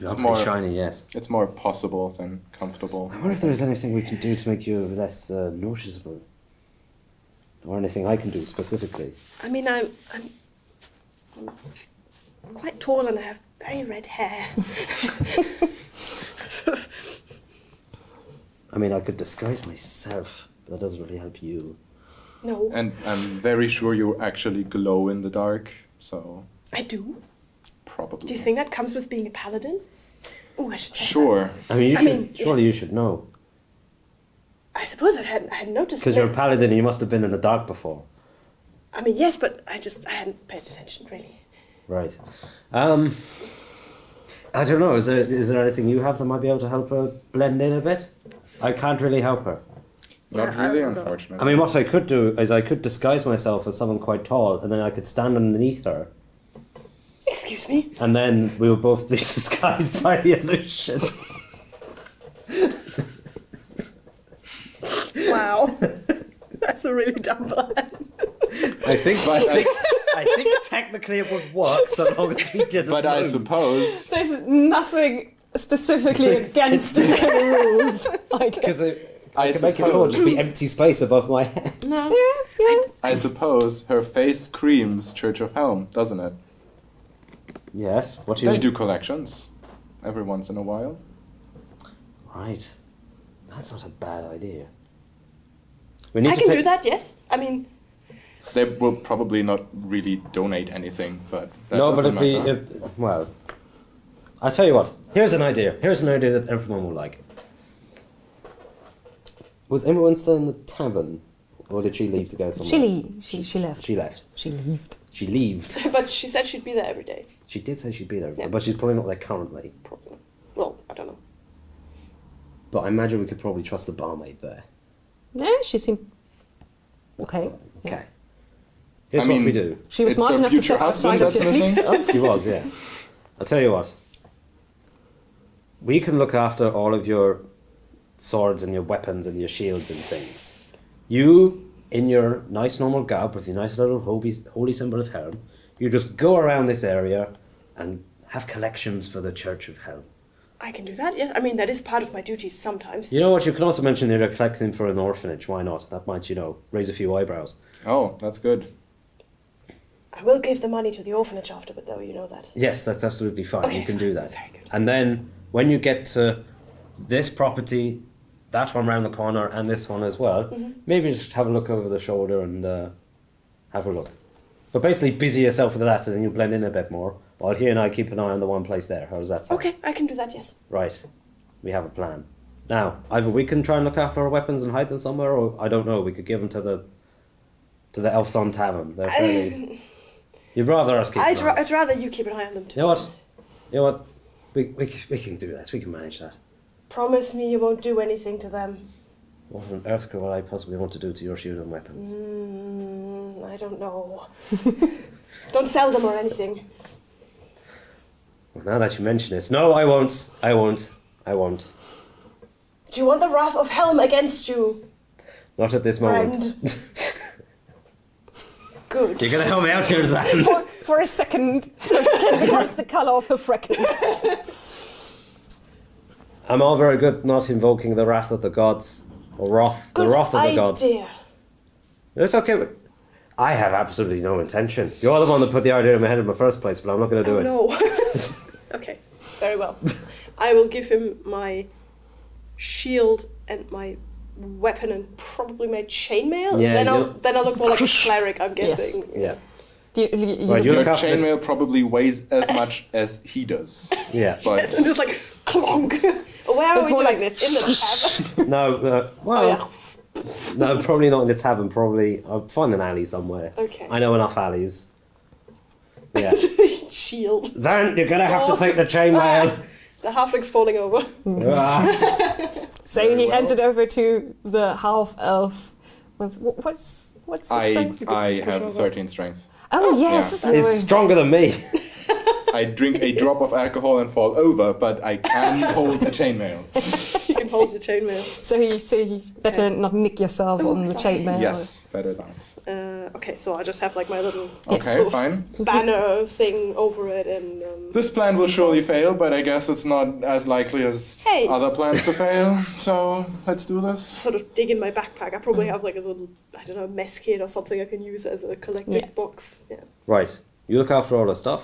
It's more- more shiny, yes. It's more possible than comfortable. I wonder if there's anything we can do to make you less noticeable, or anything I can do specifically. I mean, I'm quite tall and I have very red hair. I mean, I could disguise myself, but that doesn't really help you. No, And I'm very sure you actually glow in the dark, so I do. probably. Do you think that comes with being a paladin? Oh, I should check. Sure. I mean, you I should. mean, Surely yes. you should know, I suppose I hadn't noticed. because you're a that. paladin and you must have been in the dark before, I mean, yes, but I hadn't paid attention really. right? I don't know. Is there anything you have that might be able to help her blend in a bit? I can't really help her. Not Yeah, I really, don't know. unfortunately. I mean, what I could do is I could disguise myself as someone quite tall, and then I could stand underneath her, Excuse me. and then we would both be disguised by the illusion. Wow. That's a really dumb plan. I think technically it would work so long as we didn't. But I move. suppose There's nothing specifically against the rules, I Because guess. I can make it all just be empty space above my head. No. Yeah. I suppose her face screams Church of Helm, doesn't it? Yes. What do you? They do collections every once in a while. Right. That's not a bad idea. We need I to can take- do that, yes. I mean, They will probably not really donate anything, but that No, but doesn't it'd be matter. well. I tell you what. Here's an idea. Here's an idea that everyone will like. Was everyone still in the tavern, or did she leave to go somewhere? She left. She left. She left. She left. but she said she'd be there every day. She did say she'd be there, Yeah. but she's probably not there currently. Probably. Well, I don't know. But I imagine we could probably trust the barmaid there. No, she seemed okay. Yeah. Okay. Here's I mean- what we do. She was It's smart her enough to future step outside of husband your that's sleep missing? spell. She was, yeah. I'll tell you what. We can look after all of your swords and your weapons and your shields and things. You, in your nice normal garb with your nice little holy symbol of Helm, you just go around this area and have collections for the Church of Helm. I can do that, yes. I mean, that is part of my duties sometimes. You know what? You can also mention that you're collecting for an orphanage. Why not? That might, raise a few eyebrows. Oh, that's good. I will give the money to the orphanage afterward, though, you know that. Yes, that's absolutely fine. Okay, You can do that. very good. And then when you get to this property, that one round the corner, and this one as well, maybe just have a look over the shoulder and have a look. But basically, busy yourself with that, and then you blend in a bit more. While he and I keep an eye on the one place there. How does that sound? Okay, I can do that, yes. Right. We have a plan. Now, either we can try and look after our weapons and hide them somewhere, or I don't know. We could give them to the Elfson Tavern. They're fairly. You'd rather us keep. I'd, an ra- eye. I'd rather you keep an eye on them, too. You know what? You know what? We can do that. We can manage that. Promise me you won't do anything to them. What on earth could I possibly want to do to your shield and weapons? I don't know. Don't sell them or anything. Well, now that you mention it, no, I won't. I won't. I won't. Do you want the wrath of Helm against you? Not at this moment. Good. You're gonna help me out here, Zan. For a second, her skin becomes the colour of her freckles. I'm all very good not invoking the wrath of the gods, or wrath, the Good wrath of the gods. idea. It's okay. But I have absolutely no intention. You're the one that put the idea in my head in the first place, but I'm not going to do it. Oh, no. Okay, very well. I will give him my shield and my weapon and probably my chainmail. Yeah, then I'll look more like a cleric, I'm guessing. Yeah, You Right, you Your look after- chainmail probably weighs as much as he does. yeah. But And just like clonk. Where are It's we more doing like this? In the tavern? No, well, Oh, no, probably not in the tavern. Probably I'll find an alley somewhere. Okay. I know enough alleys. Yeah. yeah. Shield. Zan, you're gonna have to Sword. take the chainmail. The halfling's falling over. Ah. So Very he hands well. it over to the half elf. With what's the strength? I have 13 strength. Oh yes, He's stronger than me. I drink a drop of alcohol and fall over, but I can hold a chainmail. You can hold your chainmail. So you better Okay. not nick yourself Oh, on the sorry. chainmail. Yes, better that. Okay, so I just have like my little Yes. Okay, sort of fine. banner thing over it, and This plan will surely fail, but I guess it's not as likely as Hey. other plans to fail. So let's do this. sort of dig in my backpack. I probably have like a little, I don't know, mess kit or something I can use as a collected Yeah. box. Yeah. Right. You look after all the stuff.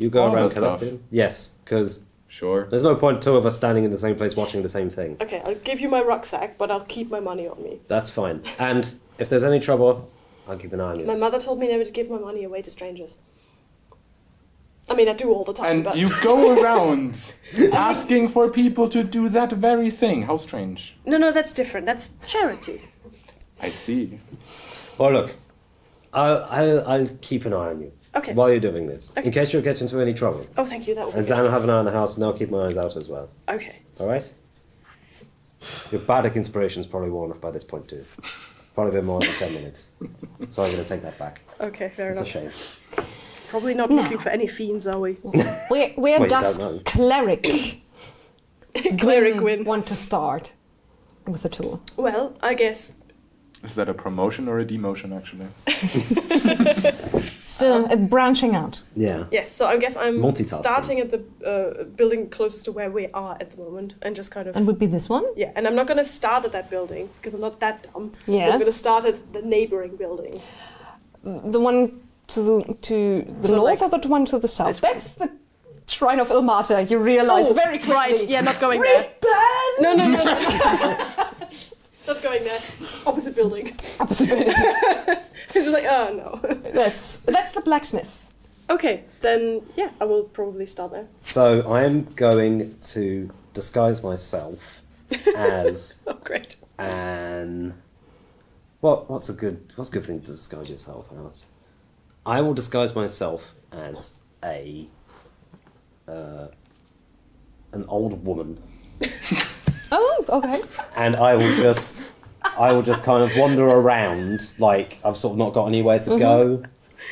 You go All around the stuff? collecting. Yes, because Sure. there's no point two of us standing in the same place watching the same thing. Okay, I'll give you my rucksack, but I'll keep my money on me. That's fine. And if there's any trouble, I'll keep an eye on you. My mother told me never to give my money away to strangers. I mean, I do all the time, And but you go around asking for people to do that very thing. How strange. no, that's different. That's charity. I see. Well, look, I'll keep an eye on you Okay. while you're doing this, Okay. in case you get into any trouble. Oh, thank you. That would be And good. Zan will have an eye on the house, and I'll keep my eyes out as well. Okay. All right? Your bardic inspiration is probably worn off by this point too. Probably been more than 10 minutes. So I'm going to take that back. Okay, fair It's a enough. shame. Probably not Now. looking for any fiends, are we? Where Well, you does don't know. Cleric Cleric win. want to start with the tool? Well, I guess. Is that a promotion or a demotion, actually? So branching out. Yeah. Yes, so I guess I'm Multitasking. starting at the building closest to where we are at the moment and just kind of. And would be this one? Yeah, and I'm not going to start at that building because I'm not that dumb. So Yeah. I'm going to start at the neighboring building. The one to the So, north like, or the one to the south? this That's the Shrine of Ilmata, you realise Oh, very quickly. right, yeah, not going there. Repent! No. Not going there. Opposite building. Absolutely. It's just like, oh no. That's the blacksmith. Okay, then yeah, I will probably start there. So I am going to disguise myself as Oh, great. an. What's a good thing to disguise yourself as? I will disguise myself as an old woman, Oh, okay. and I will just kind of wander around like I've sort of not got anywhere to go.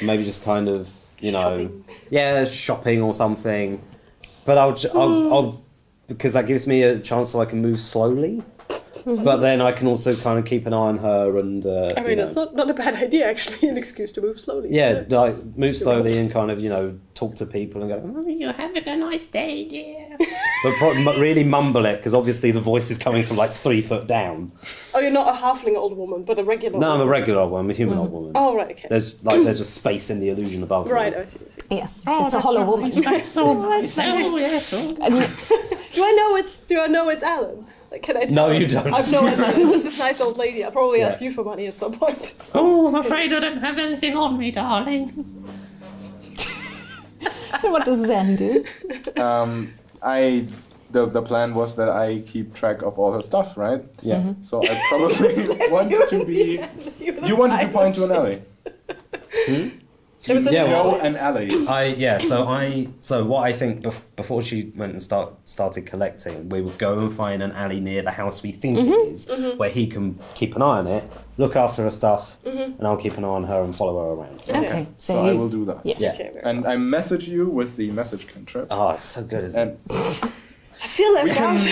Maybe just kind of Shopping. shopping or something. But I'll because that gives me a chance so I can move slowly. But then I can also kind of keep an eye on her and. I mean, it's not a bad idea actually. An excuse to move slowly. Yeah, like move slowly and kind of talk to people and go, "Oh, you're having a nice day, dear." But really mumble it because obviously the voice is coming from like 3 foot down. Oh, you're not a halfling old woman, but a regular. No, I'm a woman. regular old woman. I'm a human old woman. Oh, right. Okay. There's just space in the illusion above. Right. me. I see. Yes, it's a hollow woman. That's so nice. Oh yes. Do I know it's Alan? Like, can I tell? No, you don't. I've no idea. It's just this nice old lady. I'll probably Yeah. ask you for money at some point. Oh, I'm afraid I don't have anything on me, darling. What does Zen do? The plan was that I keep track of all her stuff, right? Yeah. So I probably want to be. You wanted to point to an alley. There was Yeah, a well, An alley. So what I think before she went and started collecting, we would go and find an alley near the house we think it is, where he can keep an eye on it, look after her stuff, and I'll keep an eye on her and follow her around. Okay, So I will do that. Yes. Yeah. Okay, very And I message you with the message cantrip. Oh, it's so good, isn't it? And I feel left out.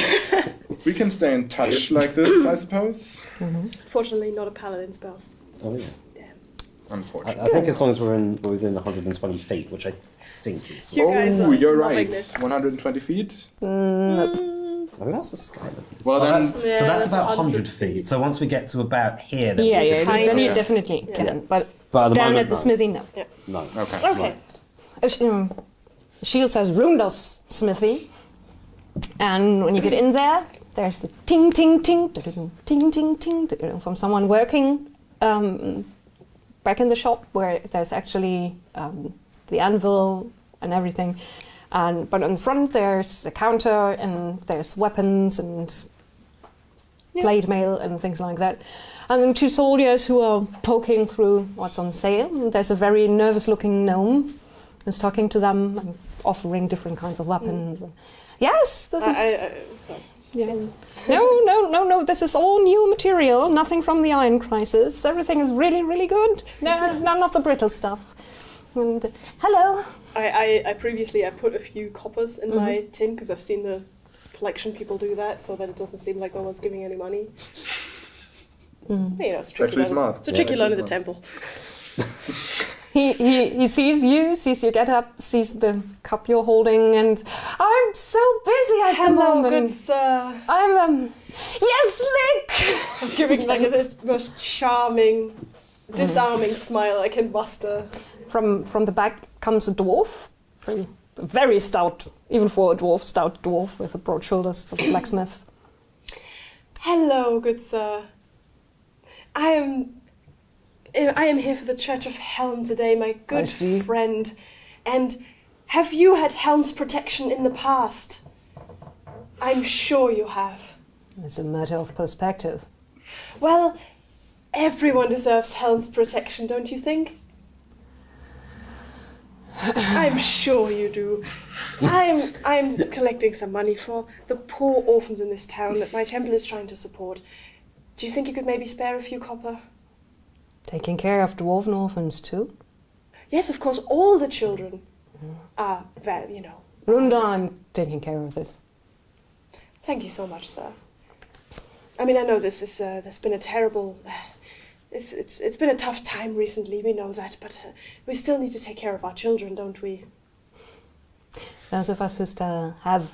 we can stay in touch like this, I suppose. Fortunately, not a paladin spell. Oh yeah. Unfortunately. I think as long as we're within 120 feet, which I think is. You guys Oh, are you're loving right. this. 120 feet. I mean, that's the sky. Well, then- that's, Yeah, so that's that's about 100 100 feet. So once we get to about here, then Yeah, we yeah, could then you Yeah. definitely Yeah. can. But But at the down moment, at the no. smithy, no. No. Okay. Okay. Shield says Runda's smithy. And when you get in there, there's the ting, ting, ting, da-da-dum, ting, ting, ting, da-da-dum, from someone working back in the shop where there's actually the anvil and everything. But in front there's a counter and there's weapons and plate mail and things like that. And then 2 soldiers who are poking through what's on sale. And there's a very nervous-looking gnome who's talking to them and offering different kinds of weapons. Yes, this is... Sorry. Yeah. No, this is all new material, nothing from the Iron Crisis. Everything is really, really good. No, none of the brittle stuff. And, hello. I previously put a few coppers in my tin because I've seen the collection people do that, so that it doesn't seem like no one's giving any money. It's tricky. actually smart. It's a tricky Yeah, line of the actually temple. He sees you get up, sees the cup you're holding, and I'm so busy at the Hello, moment. good sir. I'm yes, Lick. I'm giving like the most charming, disarming smile I can muster. From the back comes a dwarf, very stout, even for a dwarf, stout dwarf with the broad shoulders of a blacksmith. Hello, good sir. I am here for the Church of Helm today, my I good see. friend. And have you had Helm's protection in the past? I'm sure you have. It's a matter of perspective. Well, everyone deserves Helm's protection, don't you think? I'm sure you do. I'm collecting some money for the poor orphans in this town that my temple is trying to support. Do you think you could maybe spare a few copper? Taking care of dwarven orphans too? Yes, of course, all the children are, well, you know. Runda, I'm taking care of this. Thank you so much, sir. I mean, I know this is, there's been a terrible, it's been a tough time recently, we know that, but we still need to take care of our children, don't we? Those of us who still have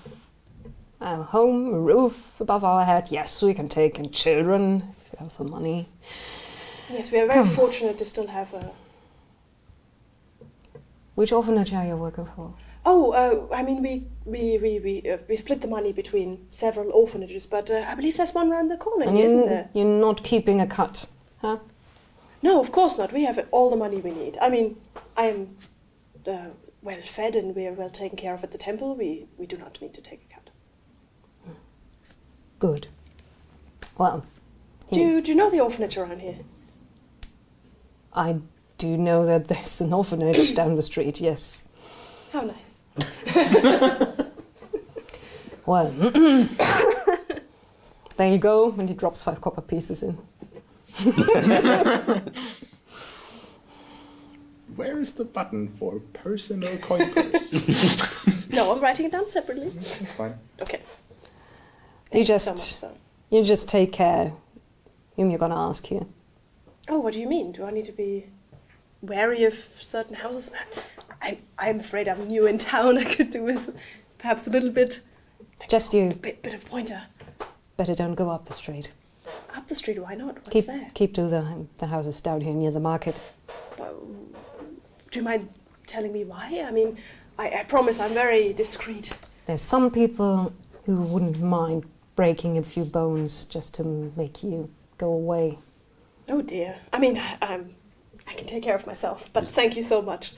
a home, a roof above our head, yes, we can take in children if you have the money. Yes, we are very fortunate to still have a... Which orphanage are you working for? Oh, I mean, we split the money between several orphanages, but I believe there's one around the corner, And isn't there? you're not keeping a cut, huh? No, of course not. We have all the money we need. I mean, I am well fed and we are well taken care of at the temple. We do not need to take a cut. Good. Well, Do you know the orphanage around here? I do know that there's an orphanage down the street, yes. How nice. Well, there you go, and he drops 5 copper pieces in. Where is the button for personal coin purse? No, I'm writing it down separately. Fine. Okay. You Thank you so much, just, sir. you just take care whom you're gonna ask here. Oh, what do you mean? Do I need to be wary of certain houses? I'm afraid I'm new in town. I could do with perhaps a little bit, Just you, bit of pointer. better don't go up the street. Up the street, why not? What's there? Keep to the houses down here near the market. Well, do you mind telling me why? I mean, I promise I'm very discreet. There's some people who wouldn't mind breaking a few bones just to make you go away. Oh dear. I mean, I can take care of myself, but thank you so much.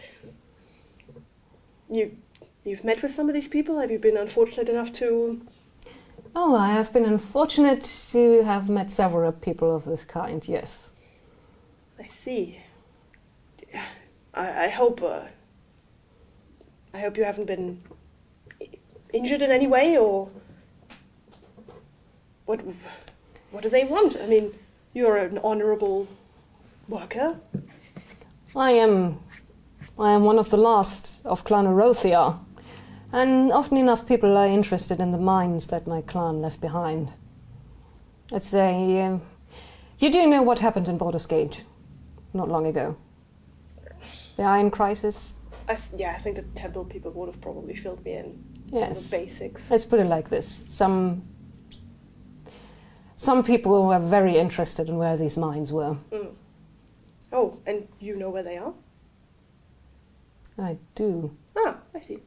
You've met with some of these people? Have you been unfortunate enough to... Oh, I have been unfortunate to have met several people of this kind, yes. I see. I hope you haven't been injured in any way, or what do they want? I mean, you're an honourable worker. I am one of the last of Clan Orothia, and often enough people are interested in the mines that my clan left behind. Let's say, you do know what happened in Baldur's Gate not long ago. The Iron Crisis? I think the temple people would have probably filled me in. Yes. The basics. Let's put it like this. Some people were very interested in where these mines were. Mm. Oh, and you know where they are? I do. Ah, I see.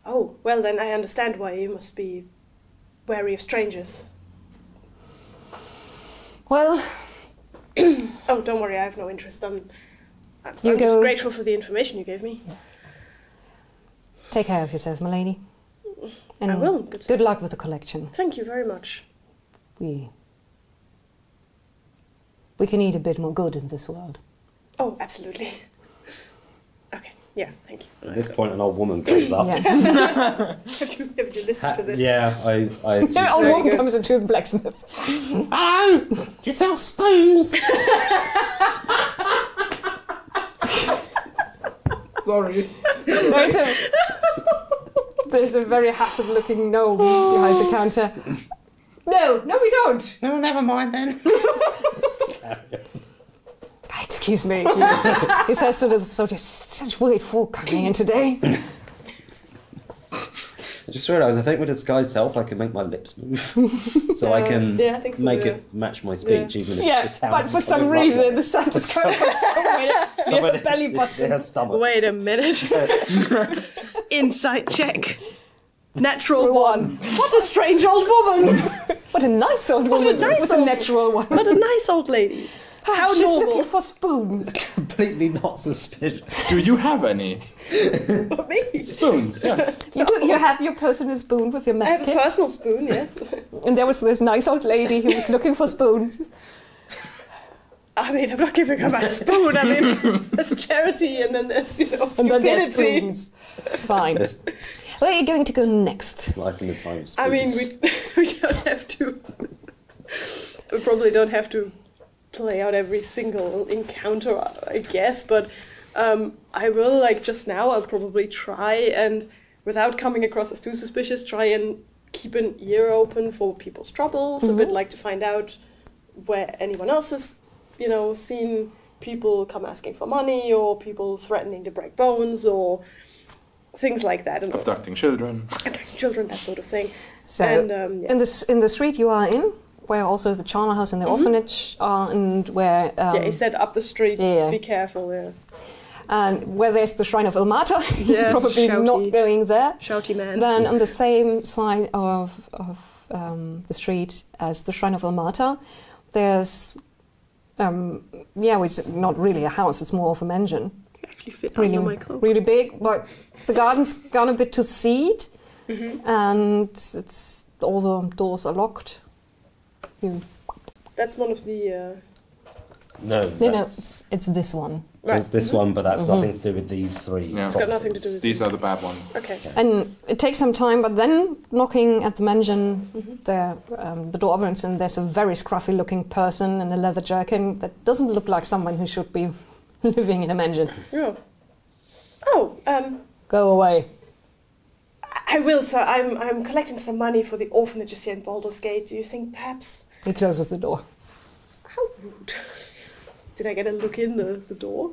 Oh, well then I understand why you must be wary of strangers. Well, Oh, don't worry, I have no interest. I'm just grateful for the information you gave me. take care of yourself, my lady. And I will. Good luck with the collection. Thank you very much. We can eat a bit more good in this world. Oh, absolutely. Okay, yeah, thank you. At this point, an old woman comes up. Yeah. Have you listened to this? Yeah, I The old Very woman good. comes into the blacksmith. Hello! Do you sell spoons? Sorry. There's a very hassled-looking gnome behind the counter. No, we don't. Oh, never mind then. Excuse me. He says such weird folk coming in today. I just realised I think with disguised self I can make my lips move, so I can Yeah, I think so, make yeah. it match my speech, even if Yeah, the sound. but for some reason the sound is coming from somewhere near the belly button. Her stomach. Wait a minute. Insight check. Natural one. What a strange old woman. What a nice old woman with a natural one. What a nice old lady. How She's normal. looking for spoons. Completely not suspicious. Do you have any? Me? Spoons, yes. You have your personal spoon with your I have a medkit. personal spoon, yes. And there was this nice old lady who was looking for spoons. I mean, I'm not giving her my spoon. I mean, there's charity, and then there's stupidity. And then there's spoons. Fine. Yes. Where are you going to go next? Life in the time of I mean, spoons. we don't have to. We probably don't have to play out every single encounter, I guess. But I will, like, just now, I'll probably try and, without coming across as too suspicious, try and keep an ear open for people's troubles. A bit like to find out where anyone else has, seen people come asking for money, or people threatening to break bones, or things like that. And Abducting children. children, that sort of thing. So, And, in the street you are in, where also the Charnel House and the orphanage are, and where... yeah, he said up the street, yeah. be careful, yeah. And where there's the Shrine of Ilmata, Yeah, probably shouty. not going there. Shouty man. Then on the same side of the street as the Shrine of Ilmata, there's, it's not really a house, it's more of a mansion. Actually fit Really, under my coat. really big, but the garden's gone a bit to seed, and all the doors are locked. That's one of the... No, No, it's this one. So it's this one, but that's nothing to do with these three. Yeah. It's got nothing to do with These are the bad ones. Okay. And it takes some time, but then knocking at the mansion, the door opens and there's a very scruffy-looking person in a leather jerkin that doesn't look like someone who should be living in a mansion. Yeah. Oh, Go away. I will, sir. I'm collecting some money for the orphanages here in Baldur's Gate. Do you think perhaps... He closes the door. How rude. Did I get a look in the door?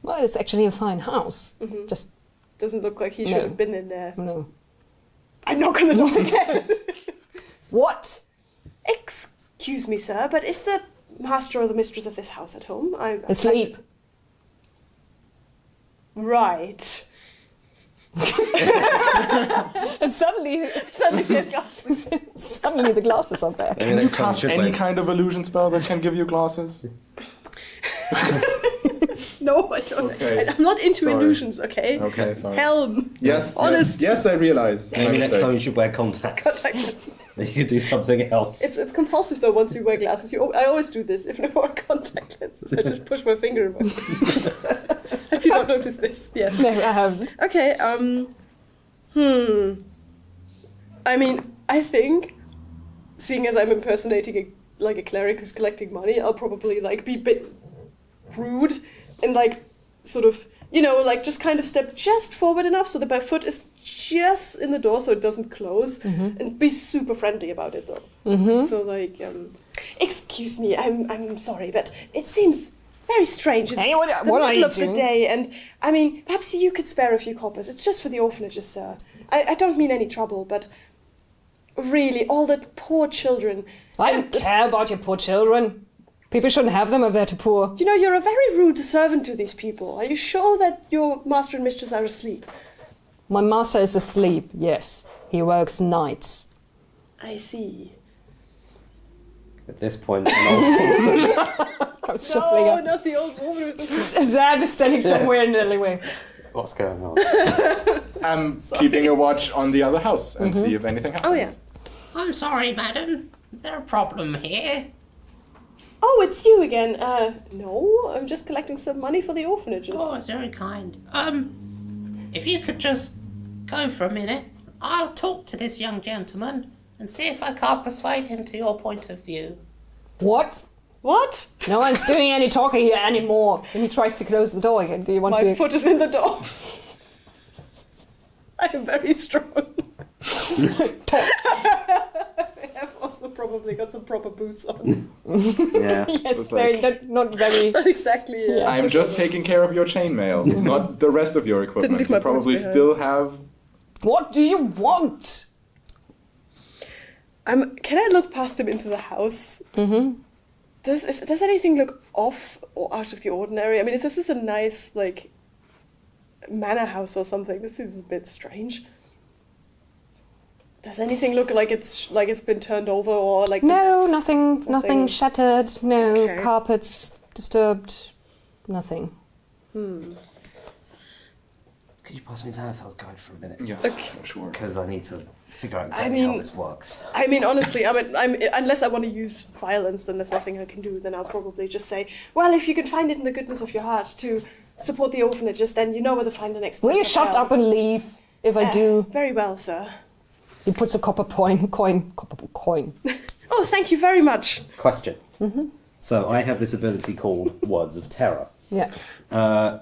Well, it's actually a fine house. Just Doesn't look like he No. should have been in there. no. I knock on the door again. What? Excuse me, sir, but is the master or the mistress of this house at home? I'd like Asleep. to- Right. And suddenly Suddenly she has glasses. the glasses are there. Can you cast any kind of illusion spell that can give you glasses? No, I don't. Okay. I'm not into Sorry. illusions, okay? Okay, sorry. Helm. Yes, Honest. yes, I realize. Maybe next time you should wear contacts. Contact. Then you could do something else. It's compulsive though. Once you wear glasses, I always do this. If I wear contact lenses, I just push my finger in my face. Have you not noticed this? Yes. No, I haven't. Okay. I mean, I think, seeing as I'm impersonating a cleric who's collecting money, I'll probably be a bit rude and sort of just kind of step just forward enough so that my foot is just in the door so it doesn't close, and be super friendly about it though. So excuse me, I'm sorry, but it seems very strange. It's Hey, what the are middle you of the doing? day, and I mean, perhaps you could spare a few coppers. It's just for the orphanages, sir. I don't mean any trouble, but really, all the poor children. I don't care about your poor children. People shouldn't have them if they're too poor. You're a very rude servant to these people. Are you sure that your master and mistress are asleep? My master is asleep, yes. He works nights. I see. At this point, an old woman Comes shuffling No, up. not the old woman with the... Zad is standing somewhere in the alleyway. What's going on? I'm keeping a watch on the other house and see if anything happens. Oh, yeah. I'm sorry, madam. Is there a problem here? Oh, it's you again. No, I'm just collecting some money for the orphanages. Oh, it's very kind. If you could just go for a minute, I'll talk to this young gentleman and see if I can't persuade him to your point of view. What? What? No one's doing any talking here anymore. And he tries to close the door again. Do you want My to... foot is in the door. I am very strong. I have also probably got some proper boots on. Yeah. Yes, It's very, like- not very... Not exactly. Yeah. I'm just taking care of your chainmail, not the rest of your equipment. leave my You probably boots behind. still have. What do you want? Can I look past him into the house? Mm-hmm. Does anything look off or out of the ordinary? I mean, if this is a nice manor house or something, this is a bit strange. Does anything look like it's been turned over or No, nothing shattered. No Okay. carpets disturbed. Nothing. Could Could you pass me Xanathar's guide for a minute? Yes, sure. Because I need to figure out exactly how this works. I mean, honestly, unless I want to use violence, then there's nothing I can do. Then I'll probably just say, well, if you can find it in the goodness of your heart to support the orphanages, then you know where to find the next. Will you shut up and leave if I do? Very well, sir. He puts a copper coin. Oh, thank you very much. Question. So I have this ability called Words of Terror. Yeah.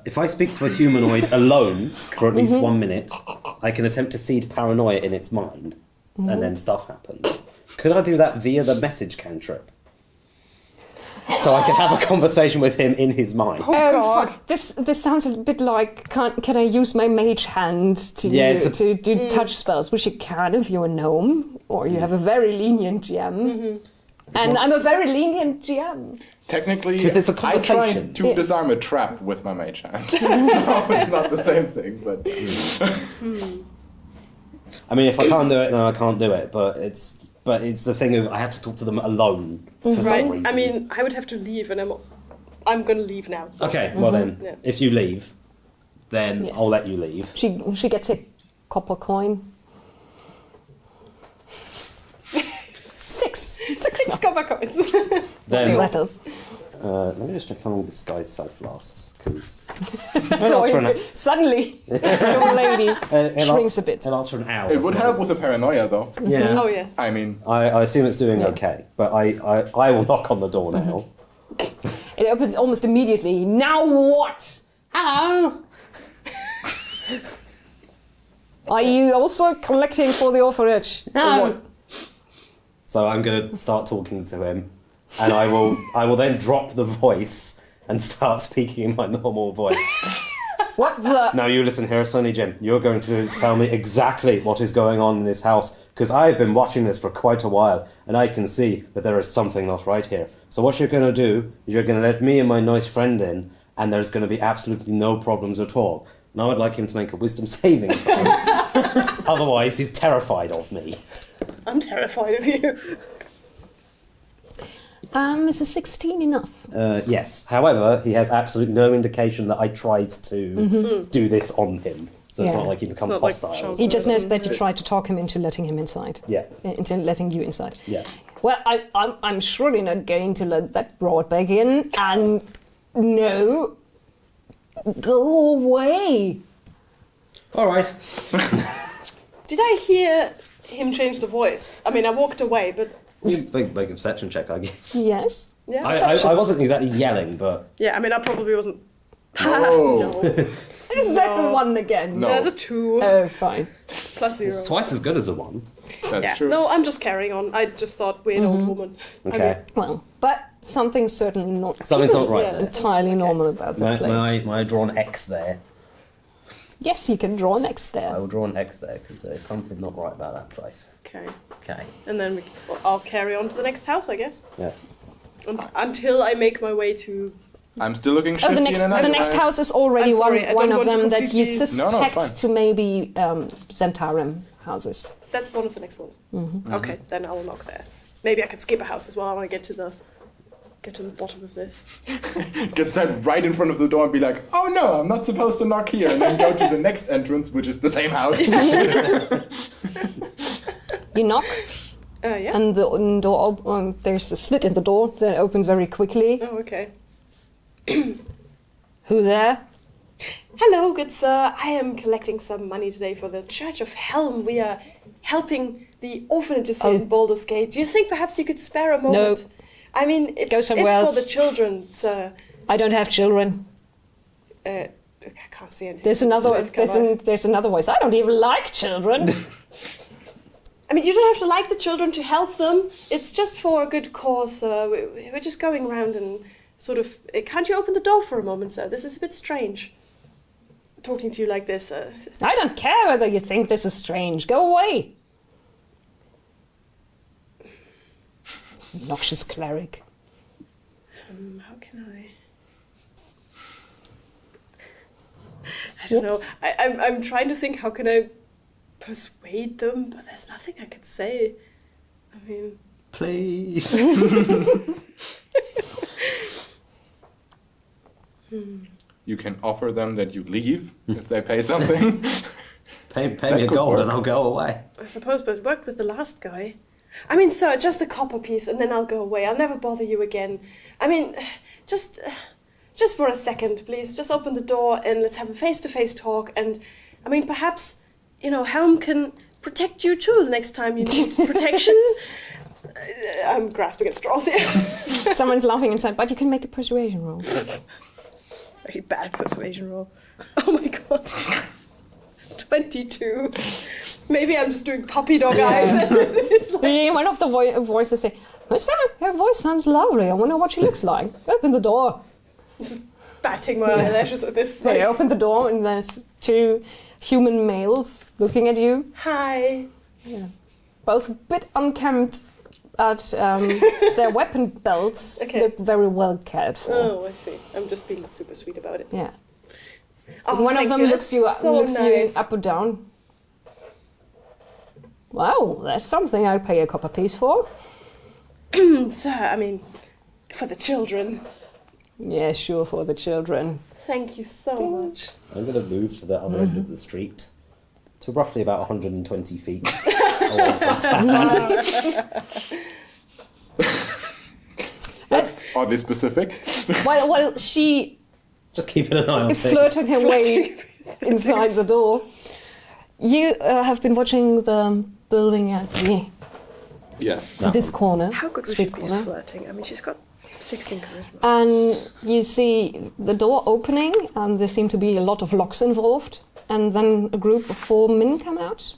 If I speak to a humanoid alone for at least 1 minute, I can attempt to seed paranoia in its mind, and then stuff happens. Could I do that via the message cantrip? So I can have a conversation with him in his mind. Oh God! This sounds a bit like can I use my mage hand to do touch spells? Which you can if you're a gnome or you have a very lenient GM. And I'm a very lenient GM. Technically, 'Cause it's a I tried conversation. to disarm a trap with my mage hand, so it's not the same thing. But I mean, if I can't do it, then I can't do it. But it's the thing of I have to talk to them alone for some reason. I mean, I would have to leave, and I'm going to leave now. So. Okay, well then, Yeah. if you leave, then Yes. I'll let you leave. She gets a copper coin. Six copper coins. Then letters. let me just check how long disguise self lasts, because it lasts for an Suddenly, the old lady it shrinks lasts, a bit. It lasts for an hour. it would so- help with the paranoia, though. Yeah. Oh yes. I mean, I assume it's doing okay, but I will knock on the door now. It opens almost immediately. Now what? Hello. Are you also collecting for the orphanage? Or No. what? So I'm going to start talking to him, and I will then drop the voice and start speaking in my normal voice. What the? Now you listen here, Sonny Jim. You're going to tell me exactly what is going on in this house, because I've been watching this for quite a while, and I can see that there is something not right here. So what you're going to do is you're going to let me and my nice friend in, and there's going to be absolutely no problems at all. And I would like him to make a wisdom saving throw. Otherwise, he's terrified of me. I'm terrified of you. Is a 16 enough? Yes. However, he has absolutely no indication that I tried to do this on him. So it's Yeah. not like he becomes It's not like hostile. Charles- He just knows that you tried to talk him into letting him inside. Yeah. Into letting you inside. Yeah. Well, I'm surely not going to let that broad back in. And no, go away. All right. Did I hear him change the voice? I mean, I walked away, but Big perception check, I guess. Yes. yeah. I wasn't exactly yelling, but Yeah, I mean, I probably wasn't. no. Is that one again? No. There's a 2 Oh, fine. plus 0. it's twice as good as a 1. That's Yeah. true. No, I'm just carrying on. I just thought weird old woman. Okay. Well, but something's certainly not Something's not right Yeah. there. entirely normal about the place. May I draw an X there? Yes, you can draw next I there. will draw an X there because there's something not right about that place. Okay. Okay. And then I'll carry on to the next house, I guess. Yeah. Until I make my way to. I'm still looking Oh, shifty the next and house is already I'm sorry, I one don't of want to them that you completely- suspect No, it's fine. to maybe Zentarum houses. That's one of the next ones. Okay, then I will knock there. Maybe I could skip a house as well. I want to get to the bottom of this. Get stand right in front of the door and be like, oh no, I'm not supposed to knock here, and then go to the next entrance, which is the same house. You knock, Yeah. and the door. There's a slit in the door that opens very quickly. Oh, okay. Who there? Hello, good sir. I am collecting some money today for the Church of Helm. We are helping the orphanages here Oh. in Baldur's Gate. Do you think perhaps you could spare a moment? I mean, Go it's for somewhere else. the children, sir. I don't have children. I can't see anything. There's another. Slit cover. There's another voice. I don't even like children. I mean, you don't have to like the children to help them. It's just for a good cause, sir. We're just going around and sort of... Can't you open the door for a moment, sir? This is a bit strange. Talking to you like this. I don't care whether you think this is strange. Go away. Noxious cleric. How can I don't know. I'm trying to think, how can I persuade them? But there's nothing I could say. I mean... Please. You can offer them that you leave if they pay something. Pay That me a could gold work. and I'll go away. I suppose, but it worked with the last guy. I mean, sir, just a copper piece, and then I'll go away. I'll never bother you again. I mean, just for a second, please. Just open the door and let's have a face-to-face talk. And I mean, perhaps, Helm can protect you too the next time you need protection. I'm grasping at straws here. Someone's laughing inside, but you can make a persuasion roll. Very bad persuasion roll. Oh my god. 22. Maybe I'm just doing puppy dog eyes. It's like, One of the voices say, "Mister, your voice sounds lovely. I wonder what she looks like. Open the door." just batting my eyelashes at this. So you open the door and there's two human males looking at you. Hi. Both a bit unkempt, but their weapon belts Okay. look very well cared for. Oh, I see. I'm just being super sweet about it. Yeah. Oh, One of thank them you. looks you That's so looks nice. you up or down. Wow, that's something I'd pay a copper piece for. Sir, I mean, for the children. Yeah, sure, for the children. Thank you so much. I'm going to move to the other end of the street to roughly about 120 feet away from Stan. That's oddly specific. While she Just keeping an eye on is things. flirting her way inside the door, you have been watching the building at Yes. this corner, How good was street she be corner, flirting? I mean, she's got 16 charisma. and you see the door opening, and there seem to be a lot of locks involved, and then a group of 4 men come out,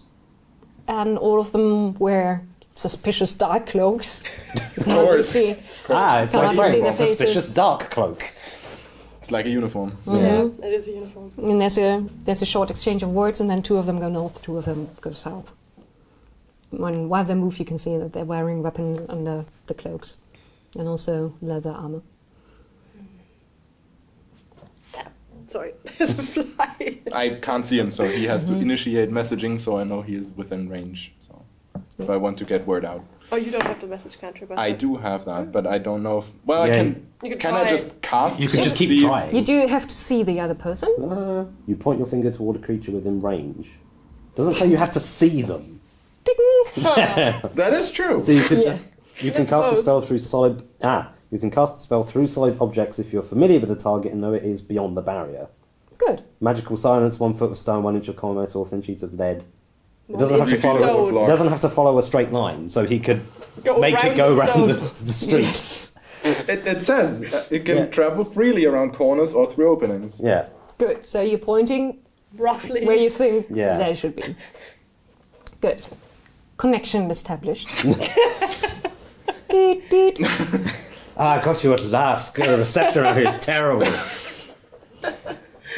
and all of them wear suspicious dark cloaks. Of course. See, It's Can't my hardly see friend, their suspicious faces. dark cloak. It's like a uniform. Yeah. It is a uniform. and there's a short exchange of words, and then 2 of them go north, 2 of them go south. While they move, you can see that they're wearing weapons under the cloaks, and also leather armor. Sorry, there's a fly. I can't see him, so he has to initiate messaging, so I know he is within range. So if I want to get word out, Oh, you don't have the message cantrip. I do have that, but I don't know if. Well, Yeah. I You can. can Can I try. just cast? You could to just keep see- trying. You do have to see the other person. You point your finger toward a creature within range. Doesn't say you have to see them. Ding! That is true. So you could just you can I cast a suppose. spell through solid you can cast the spell through solid objects if you're familiar with the target and know it is beyond the barrier. Good. Magical silence, 1 foot of stone, 1 inch of common metal, thin sheets of lead. It One doesn't have to inch of follow. stone. It doesn't have to follow a straight line, so he could Go make around it go the around stone. the streets. It says it can Yeah. travel freely around corners or through openings. Yeah. Good. So you're pointing Roughly. where you think Yeah. they should be. Good. Connection established. Deet, deet. I got you at last. The reception out here is terrible.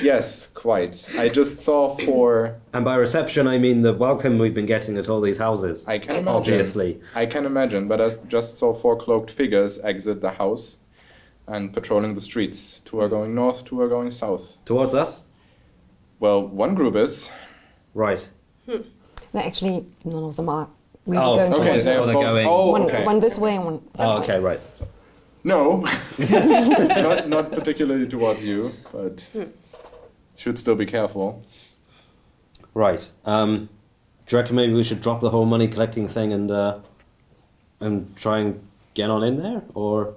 Yes, quite. I just saw 4. And by reception, I mean the welcome we've been getting at all these houses. I can imagine. Obviously. I can imagine, but I just saw 4 cloaked figures exit the house and patrolling the streets. 2 are going north, 2 are going south. Towards us? Well, one group is. Right. No, actually, none of them are really Oh, going Okay, towards they them. are they're both. going- Oh, One, okay. one this way and one that Oh, way. okay, right. No, not particularly towards you, but should still be careful. Right. Do you reckon maybe we should drop the whole money collecting thing and try and get on in there? Or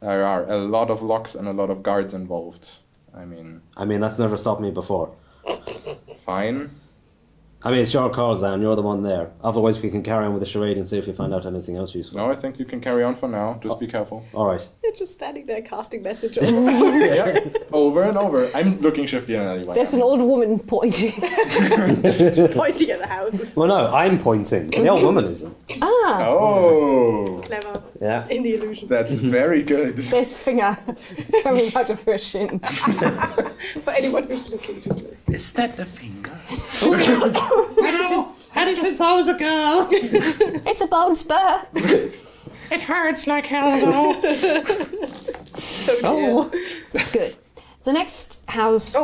There are a lot of locks and a lot of guards involved. I mean, that's never stopped me before. fine. I mean, it's your call, Zan. You're the one there. Otherwise, we can carry on with the charade and see if we find out anything else useful. No, I think you can carry on for now. Just be careful. All right. You're just standing there casting message. Yeah, over and over. I'm looking shifty and anyway. There's an old woman pointing. Pointing at the houses. Well, no, I'm pointing. The old woman isn't. Oh, Clever. Yeah. In the illusion. that's very good. There's finger coming out of her shin. For anyone who's looking to this. Is that the finger? Had it since I was a girl. It's a bone spur. It hurts like hell though. Oh dear. Good. The next house.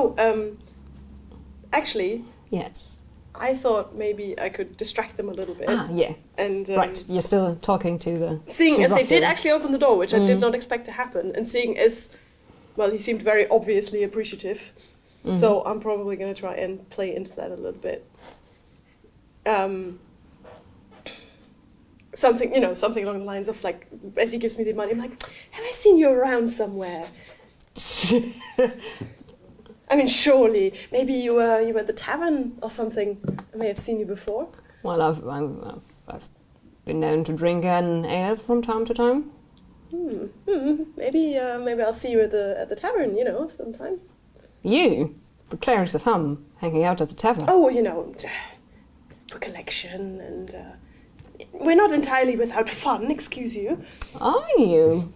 Actually, Yes. I thought maybe I could distract them a little bit. Yeah. And Right. You're still talking to the. seeing two as they did ruffians. actually open the door, which I did not expect to happen, and seeing as well, he seemed very obviously appreciative. So I'm probably going to try and play into that a little bit. Something along the lines of like, as he gives me the money, I'm like, have I seen you around somewhere? I mean, surely, maybe you were at the tavern or something. I may have seen you before. Well, I've been known to drink an ale from time to time. Maybe I'll see you at the tavern, sometime. You, the clerics of Hum, hanging out at the tavern. Oh, for collection, and we're not entirely without fun, excuse you. Are you?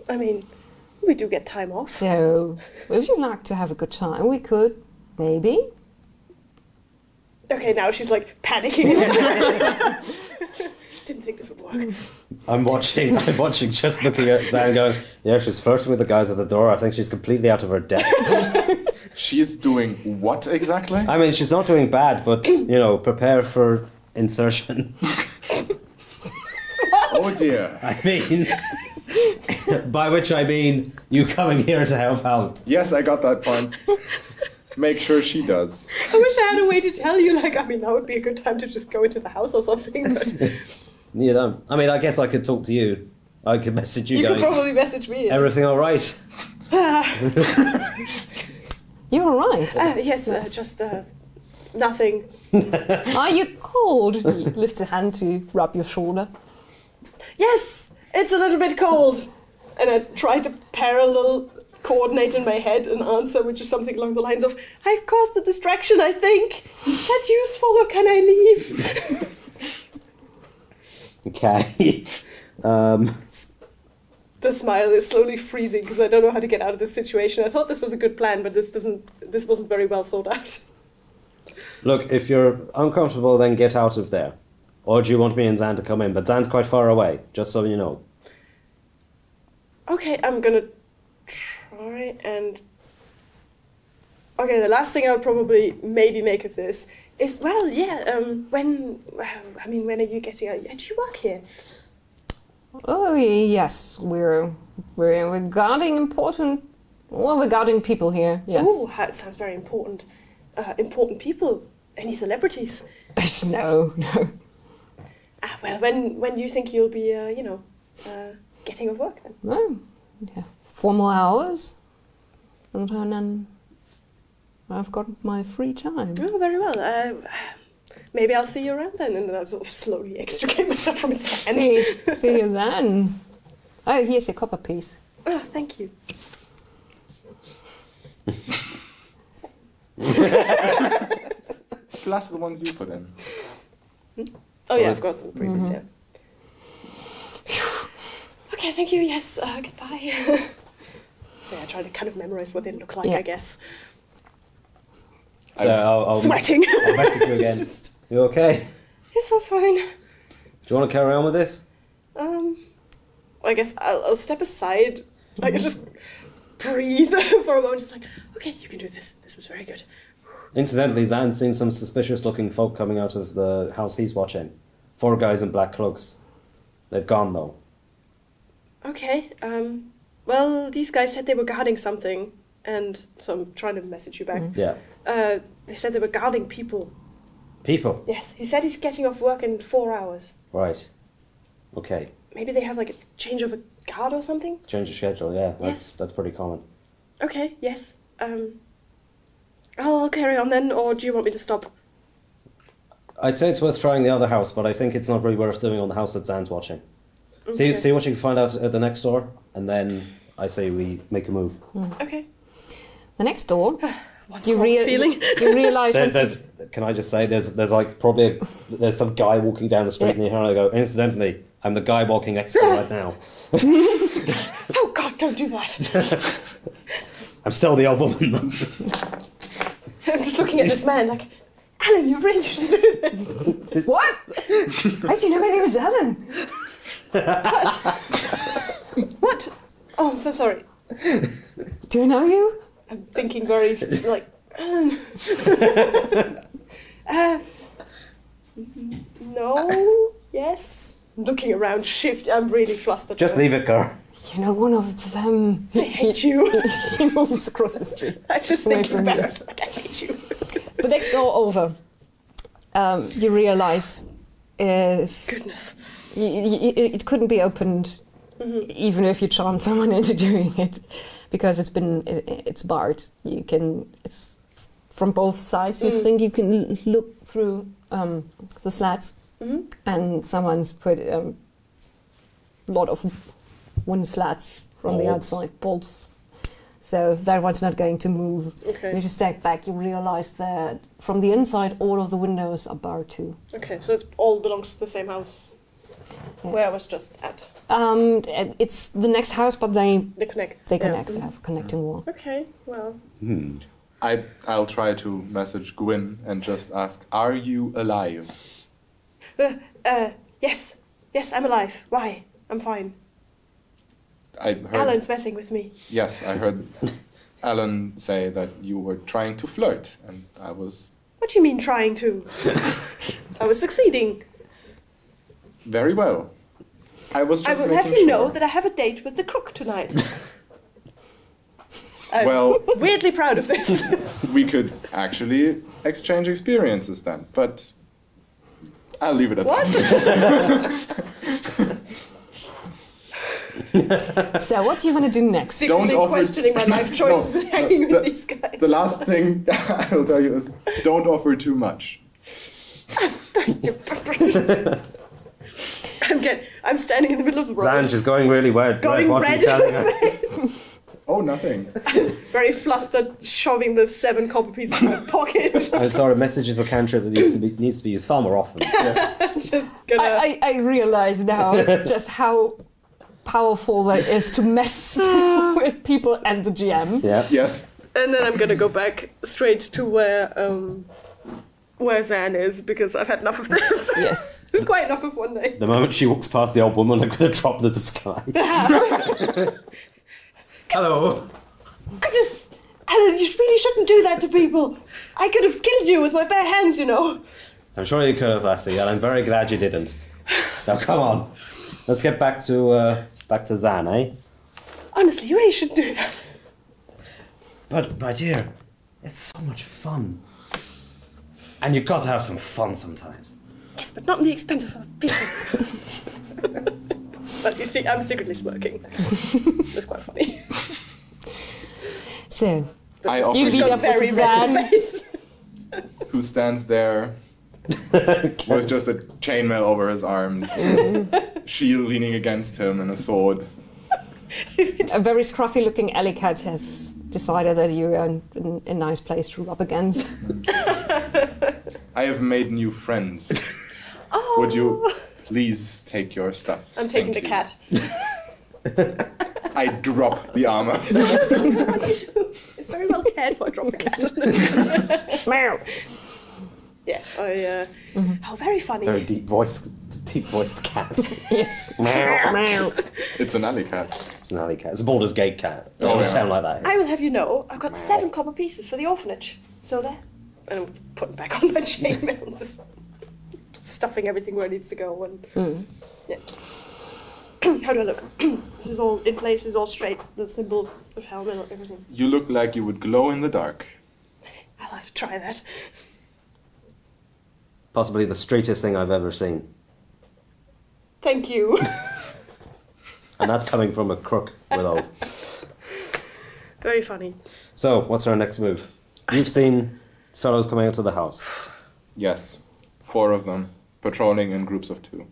I mean, we do get time off. So, if you like to have a good time, we could, maybe. Okay, now she's like panicking. Didn't think this would work. I'm watching, just looking at Zan going, yeah, she's flirting with the guys at the door. I think she's completely out of her depth. She's doing what exactly? I mean, she's not doing bad, but, prepare for insertion. Oh dear. I mean, by which I mean you coming here to help out. Yes, I got that point. Make sure she does. I wish I had a way to tell you, that would be a good time to just go into the house or something, but... You don't. I mean, I guess I could talk to you. I could message you You going, could probably message me. everything all right? You're all right. Yes, just nothing. Are you cold? He lifts a hand to rub your shoulder. Yes, it's a little bit cold. And I try to parallel coordinate in my head an answer, which is something along the lines of, I've caused a distraction, I think. Is that useful or can I leave? Okay. The smile is slowly freezing because I don't know how to get out of this situation. I thought this was a good plan, but this wasn't very well thought out. Look, if you're uncomfortable, then get out of there. Or do you want me and Zan to come in? But Zan's quite far away, just so you know. Okay, I'm gonna try and... Okay, the last thing I would probably maybe make of this is, when are you getting out? Do you work here? Oh, yes, we're regarding regarding people here, yes. Oh, that sounds very important. Important people? Any celebrities? No. Well, when do you think you'll be, getting off work then? No. Yeah. Formal hours. And then I've got my free time. Oh, very well. Maybe I'll see you around then. And then I'll sort of slowly extricate myself from his hand. See you then. Oh, here's your copper piece. Oh, thank you. Plus the ones you put in. Oh, yeah, I've got some previous, yeah. Okay, thank you, yes, goodbye. So yeah, I try to kind of memorize what they look like, I guess. So I'll Sweating. I'll message you again. You okay? It's all fine. Do you want to carry on with this? I guess I'll step aside. I can just breathe for a moment, just like, okay, you can do this. This was very good. Incidentally, Zan's seen some suspicious-looking folk coming out of the house he's watching. 4 guys in black cloaks. They've gone, though. Okay, well, these guys said they were guarding something, and so I'm trying to message you back. Yeah. They said they were guarding people. People? Yes, he said he's getting off work in 4 hours. Right. Okay. Maybe they have like a change of a guard or something? Change of schedule, yeah. Yes. That's pretty common. Okay, yes. I'll carry on then, or do you want me to stop? I'd say it's worth trying the other house, but I think it's not really worth doing on the house that Zan's watching. Okay. See what you can find out at the next door, and then I say we make a move. Okay. The next door, What's wrong with feeling? you realise once Can I just say, there's like probably there's some guy walking down the street near her, and I go, incidentally, I'm the guy walking next to her right now. Oh God, don't do that. I'm still the old woman. I'm just looking at this man like, Alan, you really should do this. What? How do you know my name is Alan? What? Oh, I'm so sorry. Do I know you? I'm thinking very, like, Alan. No, yes. I'm looking around, I'm really flustered. Just leave it, girl. You know, one of them. I hate you. He moves across the street. I just Away thinking from about you. it. Like, I hate you. The next door over, you realize is Goodness. it couldn't be opened even if you charm someone into doing it, because it's barred. It's from both sides. You think you can look through the slats, and someone's put a lot of wooden slats from the Bolts. outside, bolts. So that one's not going to move. Okay. If you step back, you realize that from the inside, all of the windows are barred too. Okay, so it all belongs to the same house Yeah. where I was just at. It's the next house, but they They connect. connect. They have a connecting wall. Okay, well. I'll try to message Gwyn and just ask, are you alive? Yes. Yes, I'm alive. Why? I'm fine. I heard. Alan's messing with me. Yes, I heard Alan say that you were trying to flirt, and I was What do you mean trying to? I was succeeding. very well. I was I just will have making you know sure. that I have a date with the crook tonight. I'm Well, weirdly proud of this. we could actually exchange experiences then, but I'll leave it at What? that. So what do you want to do next? Secretly offer- questioning my life choices No, and hanging the- with these guys. The last thing I'll tell you is, don't offer too much. I'm standing in the middle of the road. Zanj is going really weird. Going What are red you in telling the her? face. Oh, nothing. Very flustered, shoving the 7 copper pieces in my pocket. I'm sorry, message is a cantrip that needs to be used far more often. Just gonna. I realize now just how powerful that is to mess with people and the GM. Yeah. Yes. And then I'm gonna go back straight to where Zan is, because I've had enough of this. Yes. It's quite enough of one day. The moment she walks past the old woman, I'm going to drop the disguise. Hello. Goodness, Alan, you really shouldn't do that to people. I could have killed you with my bare hands, you know. I'm sure you could have, Lassie, and I'm very glad you didn't. Now, come on. Let's get back to Zan, eh? Honestly, you really shouldn't do that. But, my dear, it's so much fun. And you've got to have some fun sometimes. Yes, but not at the expense of other people. But you see, I'm secretly smirking. It's quite funny. So I you offer beat to up Very with red in the Zan. face. who stands there with just a chainmail over his arms, shield leaning against him, and a sword. A very scruffy-looking alley cat has decided that you're a nice place to rub against. I have made new friends. Would you please take your stuff? I'm taking the Thank you. cat. I drop the armor. It's very well cared for. I drop the cat. Meow. Yes, Oh, very funny. Very deep-voiced cat. Yes. Meow. Meow. It's an alley cat. It's an alley cat. It's a Baldur's Gate cat. They Oh, always yeah. sound like that. I will have you know, I've got 7 copper pieces for the orphanage. So there. And I'm putting back on my chainmail, just stuffing everything where it needs to go. And yeah. How do I look? This is all in place. Is all straight. The symbol of helmet, everything. You look like you would glow in the dark. I'll have to try that. Possibly the straightest thing I've ever seen. Thank you. And that's coming from a crook, Willow. Very funny. So, what's our next move? You've seen fellows coming out to the house. Yes, 4 of them, patrolling in groups of 2.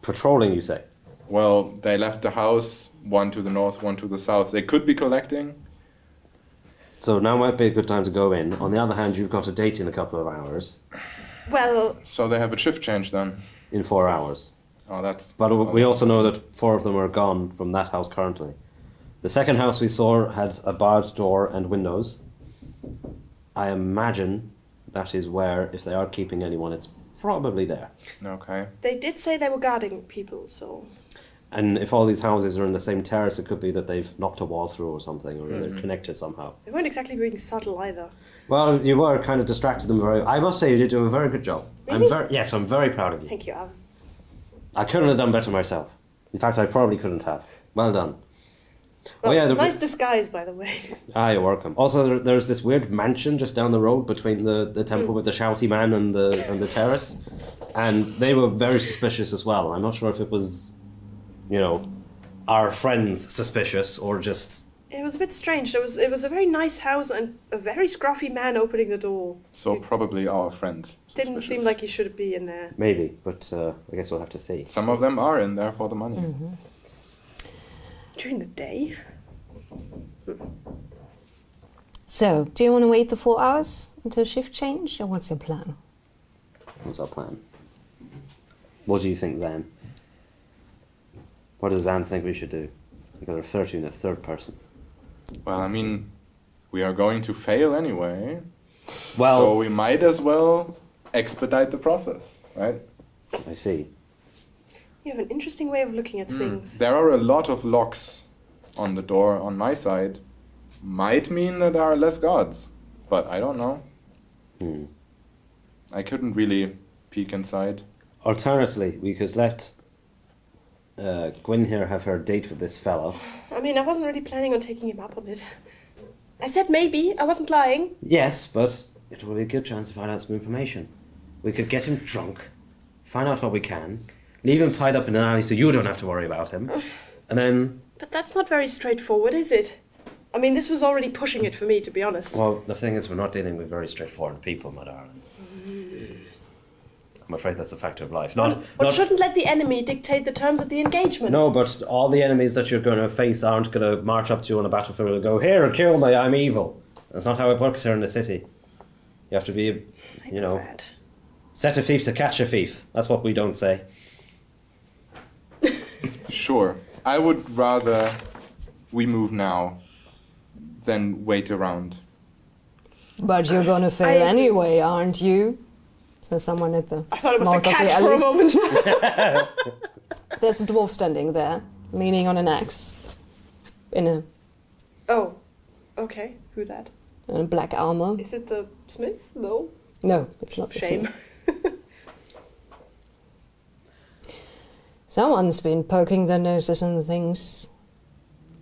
Patrolling, you say? Well, they left the house, 1 to the north, 1 to the south. They could be collecting. So now might be a good time to go in. On the other hand, you've got a date in a couple of hours. Well, So they have a shift change then. In 4 hours. Oh, that's... But we also know that 4 of them are gone from that house currently. The second house we saw had a barred door and windows. I imagine that is where, if they are keeping anyone, it's probably there. Okay. they did say they were guarding people, so And if all these houses are in the same terrace, it could be that they've knocked a wall through or something, or they're connected somehow. they weren't exactly being subtle either. Well, you were kind of distracted them very... I must say you did do a very good job. Really? Yes, I'm very proud of you. Thank you, Alan. I couldn't have done better myself. In fact, I probably couldn't have. Well done. Well, oh yeah, nice disguise, by the way. Ah, you're welcome. Also, there's this weird mansion just down the road between the temple with the shouty man and the terrace, and they were very suspicious as well. I'm not sure if it was, our friends suspicious or just. It was a bit strange. It was a very nice house and a very scruffy man opening the door. So probably our friends. Didn't suspicious. seem like he should be in there. Maybe, but I guess we'll have to see. Some of them are in there for the money. During the day? So, do you want to wait the 4 hours until shift change, or what's your plan? What's our plan? What do you think, Zan? What does Zan think we should do? We gotta refer to you in the third person. Well, I mean, we are going to fail anyway. Well, So we might as well expedite the process, right? I see. You have an interesting way of looking at things. There are a lot of locks on the door on my side. Might mean that there are less guards, but I don't know. I couldn't really peek inside. Alternatively, we could let Gwyn here have her date with this fellow. I mean, I wasn't really planning on taking him up on it. I said maybe. I wasn't lying. Yes, but it will be a good chance to find out some information. We could get him drunk, find out what we can, leave him tied up in an alley so you don't have to worry about him, and then... But that's not very straightforward, is it? I mean, this was already pushing it for me, to be honest. Well, the thing is, we're not dealing with very straightforward people, my darling. I'm afraid that's a factor of life. One shouldn't let the enemy dictate the terms of the engagement. No, but all the enemies that you're going to face aren't going to march up to you on a battlefield and go, "Here, kill me, I'm evil." That's not how it works here in the city. You have to be, set a thief to catch a thief. That's what we don't say. Sure. I would rather we move now than wait around. But you're gonna fail I agree. anyway, aren't you? So someone at the I thought it was a mouth of the cat for a alley. moment. There's a dwarf standing there, leaning on an axe, in Oh, okay. Who that? a black armor. Is it the smith? No. No, it's not the Shame. smith. Someone's been poking their noses in things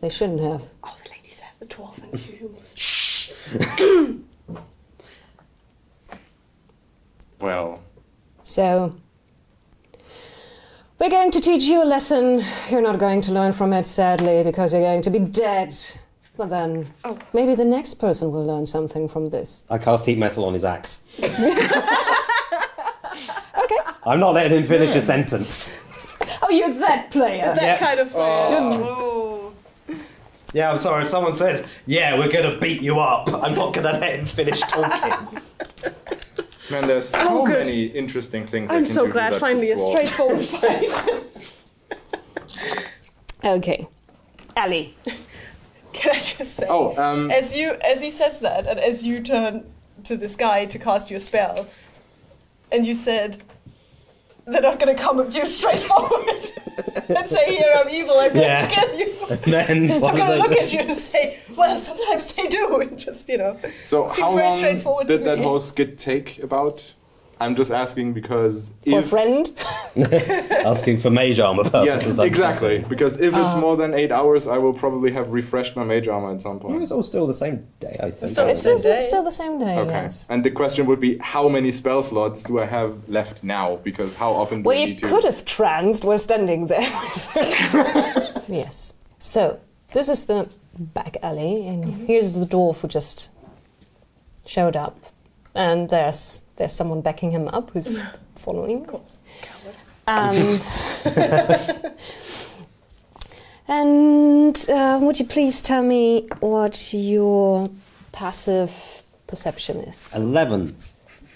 they shouldn't have. Oh, the lady said the dwarf and humans. Well, So, we're going to teach you a lesson. You're not going to learn from it, sadly, because you're going to be dead. But then, maybe the next person will learn something from this. I cast heat metal on his axe. Okay. I'm not letting him finish a sentence. Oh, you're that player. That kind of player. Oh. Yeah, I'm sorry. If someone says, "Yeah, we're going to beat you up," I'm not going to let him finish talking. Man, there's so many interesting things I I'm can so do to glad that finally a dwarf. straightforward fight. Okay. Ali. Can I just say, Oh, as he says that, and as you turn to this guy to cast your spell, and you said, "They're not going to come at you straightforward and say, 'Here, I'm evil, I'm going to kill you.' And then I'm one going to of look those- at you and say, 'Well, sometimes they do,' and just, so seems how very long straightforward did to that me. whole skit take about? I'm just asking because For a if... friend. asking for mage armor purposes. Yes, I'm exactly. guessing. Because if it's more than 8 hours, I will probably have refreshed my mage armor at some It point. was all still the same day, I think. Still the It's same still, day. still the same day, Okay. yes. And the question would be, how many spell slots do I have left now? Because how often do Well, I you need to... could have tranced while standing there. Yes. So, this is the back alley, and here's the dwarf who just showed up. And there's someone backing him up who's following. Of course. And would you please tell me what your passive perception is? 11.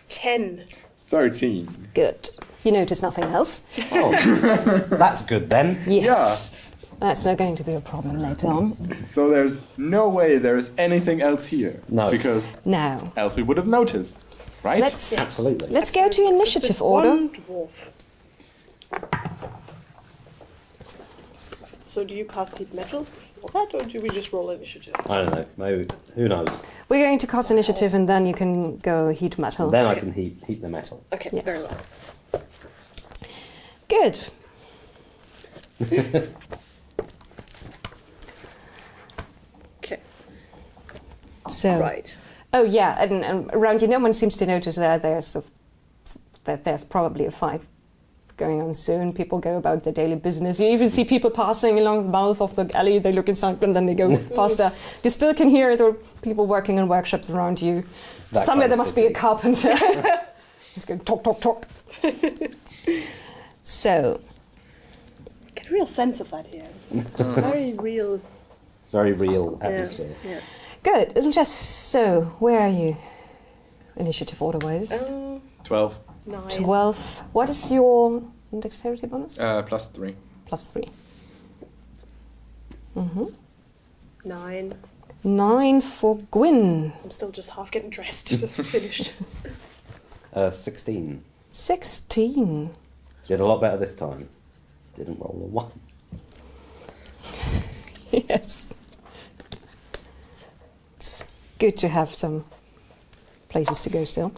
10. 13. Good. You notice nothing else? Oh, that's good then. Yes. That's not going to be a problem later on. So there's no way there is anything else here. No. Because Now, else we would have noticed, right? Absolutely. let's go to initiative Just order. one dwarf. So do you cast heat metal for that, or do we just roll initiative? I don't know. Maybe. Who knows? We're going to cast initiative and then you can go heat metal. Then I can heat the metal. Okay, Yes. very well. Good. So. Right. Oh yeah, and around you, no one seems to notice that there's probably a fight going on soon. People go about their daily business. You even see people passing along the mouth of the alley. They look inside and then they go faster. You still can hear the people working in workshops around you. Somewhere there must be a carpenter. He's going talk, talk, talk. So. Get a real sense of that here. It's very real. Very real atmosphere. Yeah. Good. It'll just so. Where are you? Initiative order-wise. 12. 9. 12. What is your dexterity bonus? +3. +3. 9. 9 for Gwyn. I'm still just half getting dressed. Just finished. 16. 16. Did a lot better this time. Didn't roll a 1. Yes. It's good to have some places to go still.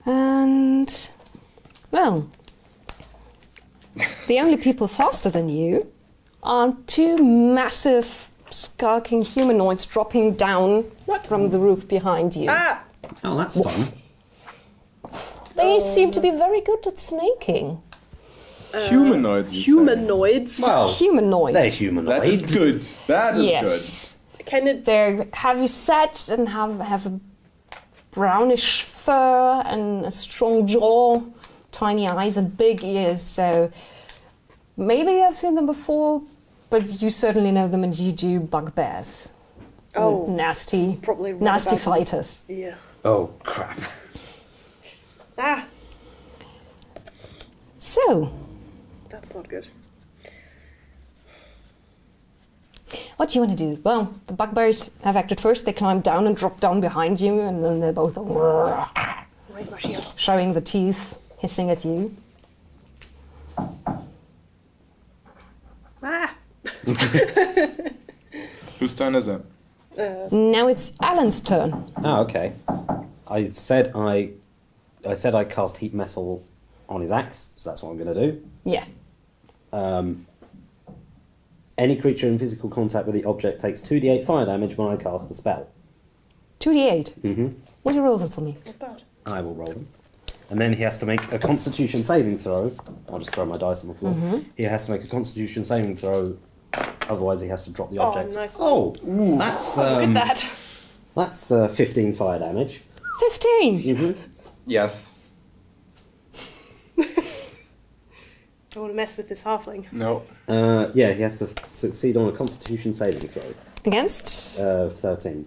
And, well, the only people faster than you are 2 massive skulking humanoids dropping down from the roof behind you. Ah! Oh, that's fun. They seem to be very good at snaking. Humanoids. you say? Humanoids. Well, Humanoids. they're That humanoid. is good. That is Yes. Can it? They're heavy set and have a brownish fur and a strong jaw, tiny eyes and big ears. So maybe I've seen them before, but you certainly know them and you do bugbears. Oh, Nasty, probably read nasty about them. fighters. Yeah. Oh, crap. Ah, So, that's not good. what do you want to do? Well, the bugbears have acted first. They climb down and drop down behind you, and then they're both Raise my shield. showing the teeth, hissing at you. Ah. Whose turn is it? Now it's Alan's turn. Oh, okay. I said I cast heat metal on his axe, so that's what I'm going to do. Yeah. Any creature in physical contact with the object takes 2d8 fire damage when I cast the spell. 2d8. Mm-hmm. Will you roll them for me? Not bad. I will roll them. And then he has to make a Constitution saving throw. I'll just throw my dice on the floor. He has to make a Constitution saving throw, otherwise he has to drop the Oh, object. nice. Oh, that's Look at that. that's 15 fire damage. 15! Mm-hmm. Yes. Don't want to mess with this halfling. No. Yeah, he has to succeed on a Constitution saving throw. Against? 13.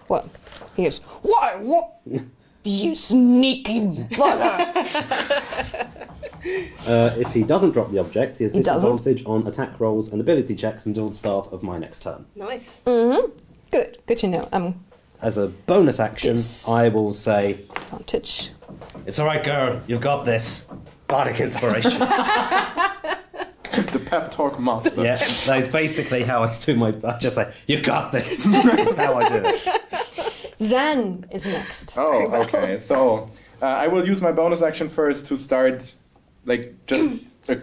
Well, he goes, why, what? You sneaky bugger! If he doesn't drop the object, he has He doesn't? disadvantage on attack rolls and ability checks until the start of my next turn. Nice. Good, good to know. As a bonus action, Yes. I will say, Advantage. "It's all right, girl. You've got this." Bardic inspiration. The pep talk master. Yeah, that is basically how I do my. I just say, "You got this." That's how I do it. Zan is next. Oh, okay. So I will use my bonus action first to start, like, just a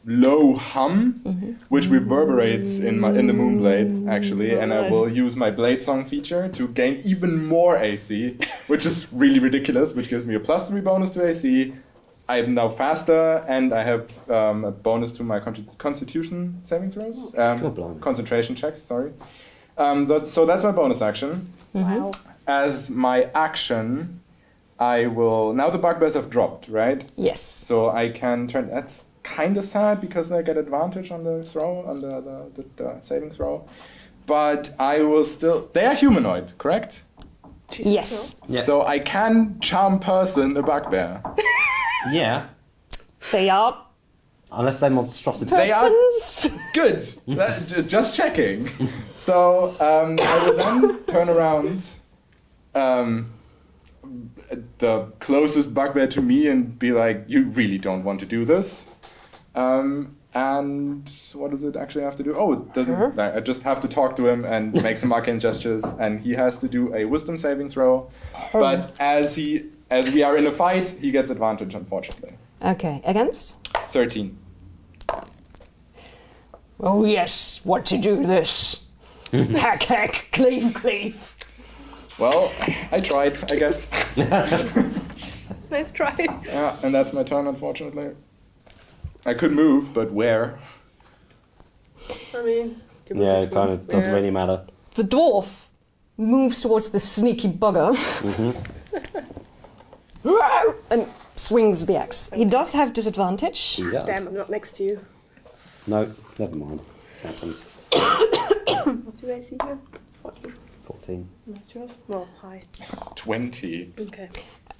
low hum, which reverberates in the Moonblade, actually, and I will use my Blade Song feature to gain even more AC, which is really ridiculous, which gives me a +3 bonus to AC. I am now faster, and I have a bonus to my Constitution saving throws, God blimey. concentration checks. Sorry. So that's my bonus action. Wow. As my action, I will... Now the bugbears have dropped, right? Yes. So I can turn... That's kind of sad because I get advantage on the throw, on the saving throw. But I will still... They are humanoid, correct? Yes. Yeah. So I can charm person a bugbear. Yeah, They are unless they're monstrosities. They are- persons. Good. Just checking. So I will then turn around the closest bugbear to me and be like, "You really don't want to do this." And what does it actually have to do? Oh, it doesn't. I just have to talk to him and make some arcane gestures, and he has to do a wisdom saving throw. But as we are in a fight, he gets advantage, unfortunately. Okay, against? 13. Oh yes, what to do this? Hack, hack, cleave, cleave. Well, I tried, I guess. Nice try. Yeah, and that's my turn, unfortunately. I could move, but where? I mean, give Yeah, us it kind of doesn't really matter. The dwarf moves towards the sneaky bugger and swings the axe. He does have disadvantage. He does. Damn, I'm not next to you. No, never mind. Happens. What's your AC here? 14. Natural? Well, high. 20. Okay.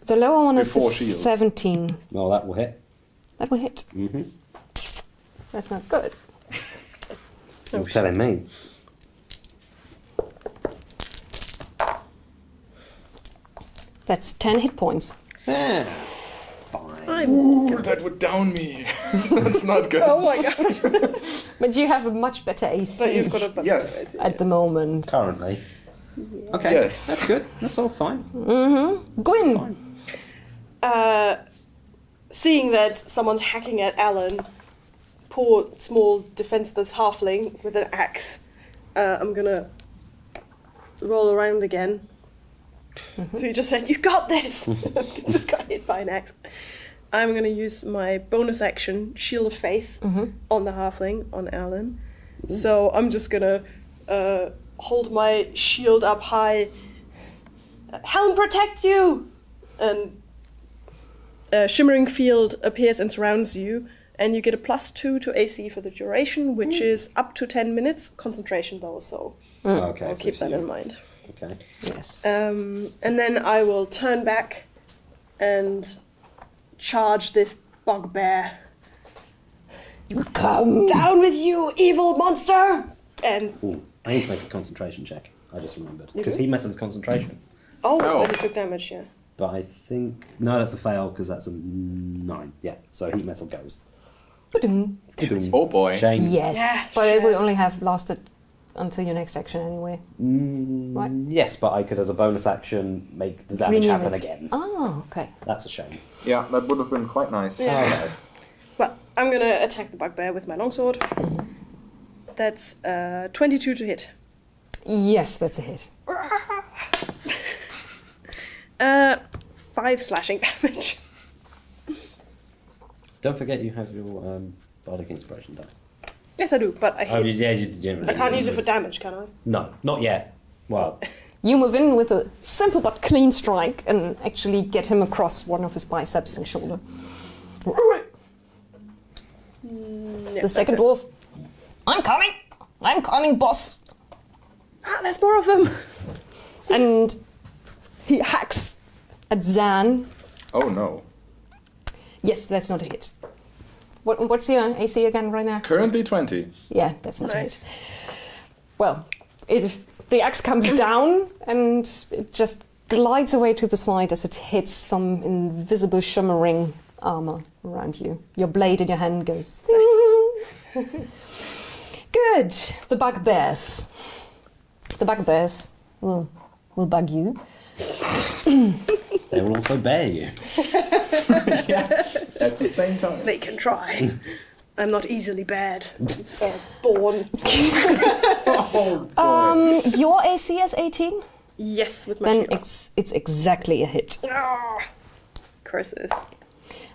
The lower one is Before a shield. 17. No, that will hit. That will hit. Mm-hmm. That's not good. You're telling me. That's 10 hit points. Yeah. Fine. Ooh, that would down me. That's not good. Oh my god. But you have a much better AC But you've got a better Yes. AC. at the moment. Currently. Okay. Yes. That's good. That's all fine. Gwyn! Seeing that someone's hacking at Alan, poor small defenseless halfling with an axe, I'm gonna roll around again. So you just said, "You got this." Just got hit by an axe. I'm gonna use my bonus action, Shield of Faith, on the halfling, on Alan. So I'm just gonna hold my shield up high. Helm protect you, and a shimmering field appears and surrounds you, and you get a +2 to AC for the duration, which is up to 10 minutes. Concentration though, so Okay. I'll so keep that you- in mind. Okay. Yes. And then I will turn back and charge this bugbear. Come! Down with you, evil monster! And Ooh, I need to make a concentration check. I just remembered. You Because do? he messed with his concentration. oh, Oh. but he took damage, yeah. But I think... No, that's a fail because that's a 9. Yeah, so heat metal goes. Ba-dum. Oh boy. Shame. Yes, Yeah, but it sure. would only have lasted until your next action anyway. Right. Yes, but I could, as a bonus action, make the damage Renew happen it. again. Oh, okay. That's a shame. Yeah, that would have been quite nice. Okay. Well, I'm gonna attack the bugbear with my longsword. That's 22 to hit. Yes, that's a hit. 5 slashing damage. Don't forget you have your Bardic Inspiration die. Yes, I do, but I Oh, hit. yeah, you didn't. I can't use it for damage, can I? No, not yet. Well, You move in with a simple but clean strike and actually get him across one of his biceps and shoulder. The second dwarf. I'm coming! I'm coming, boss! Ah, there's more of them! And he hacks at Zan. Oh no. Yes, that's not a hit. What's your AC again right now? Currently 20. Yeah, that's not Nice. a hit. Well, the axe comes down and it just glides away to the side as it hits some invisible shimmering armor around you. Your blade in your hand goes. Good. The bugbears. The bugbears will bug you. they will also bear you. At the same time. They can try. I'm not easily bad. Born. Oh boy. Your AC is 18? Yes, with my Then shield. it's exactly a hit. Ah, curses.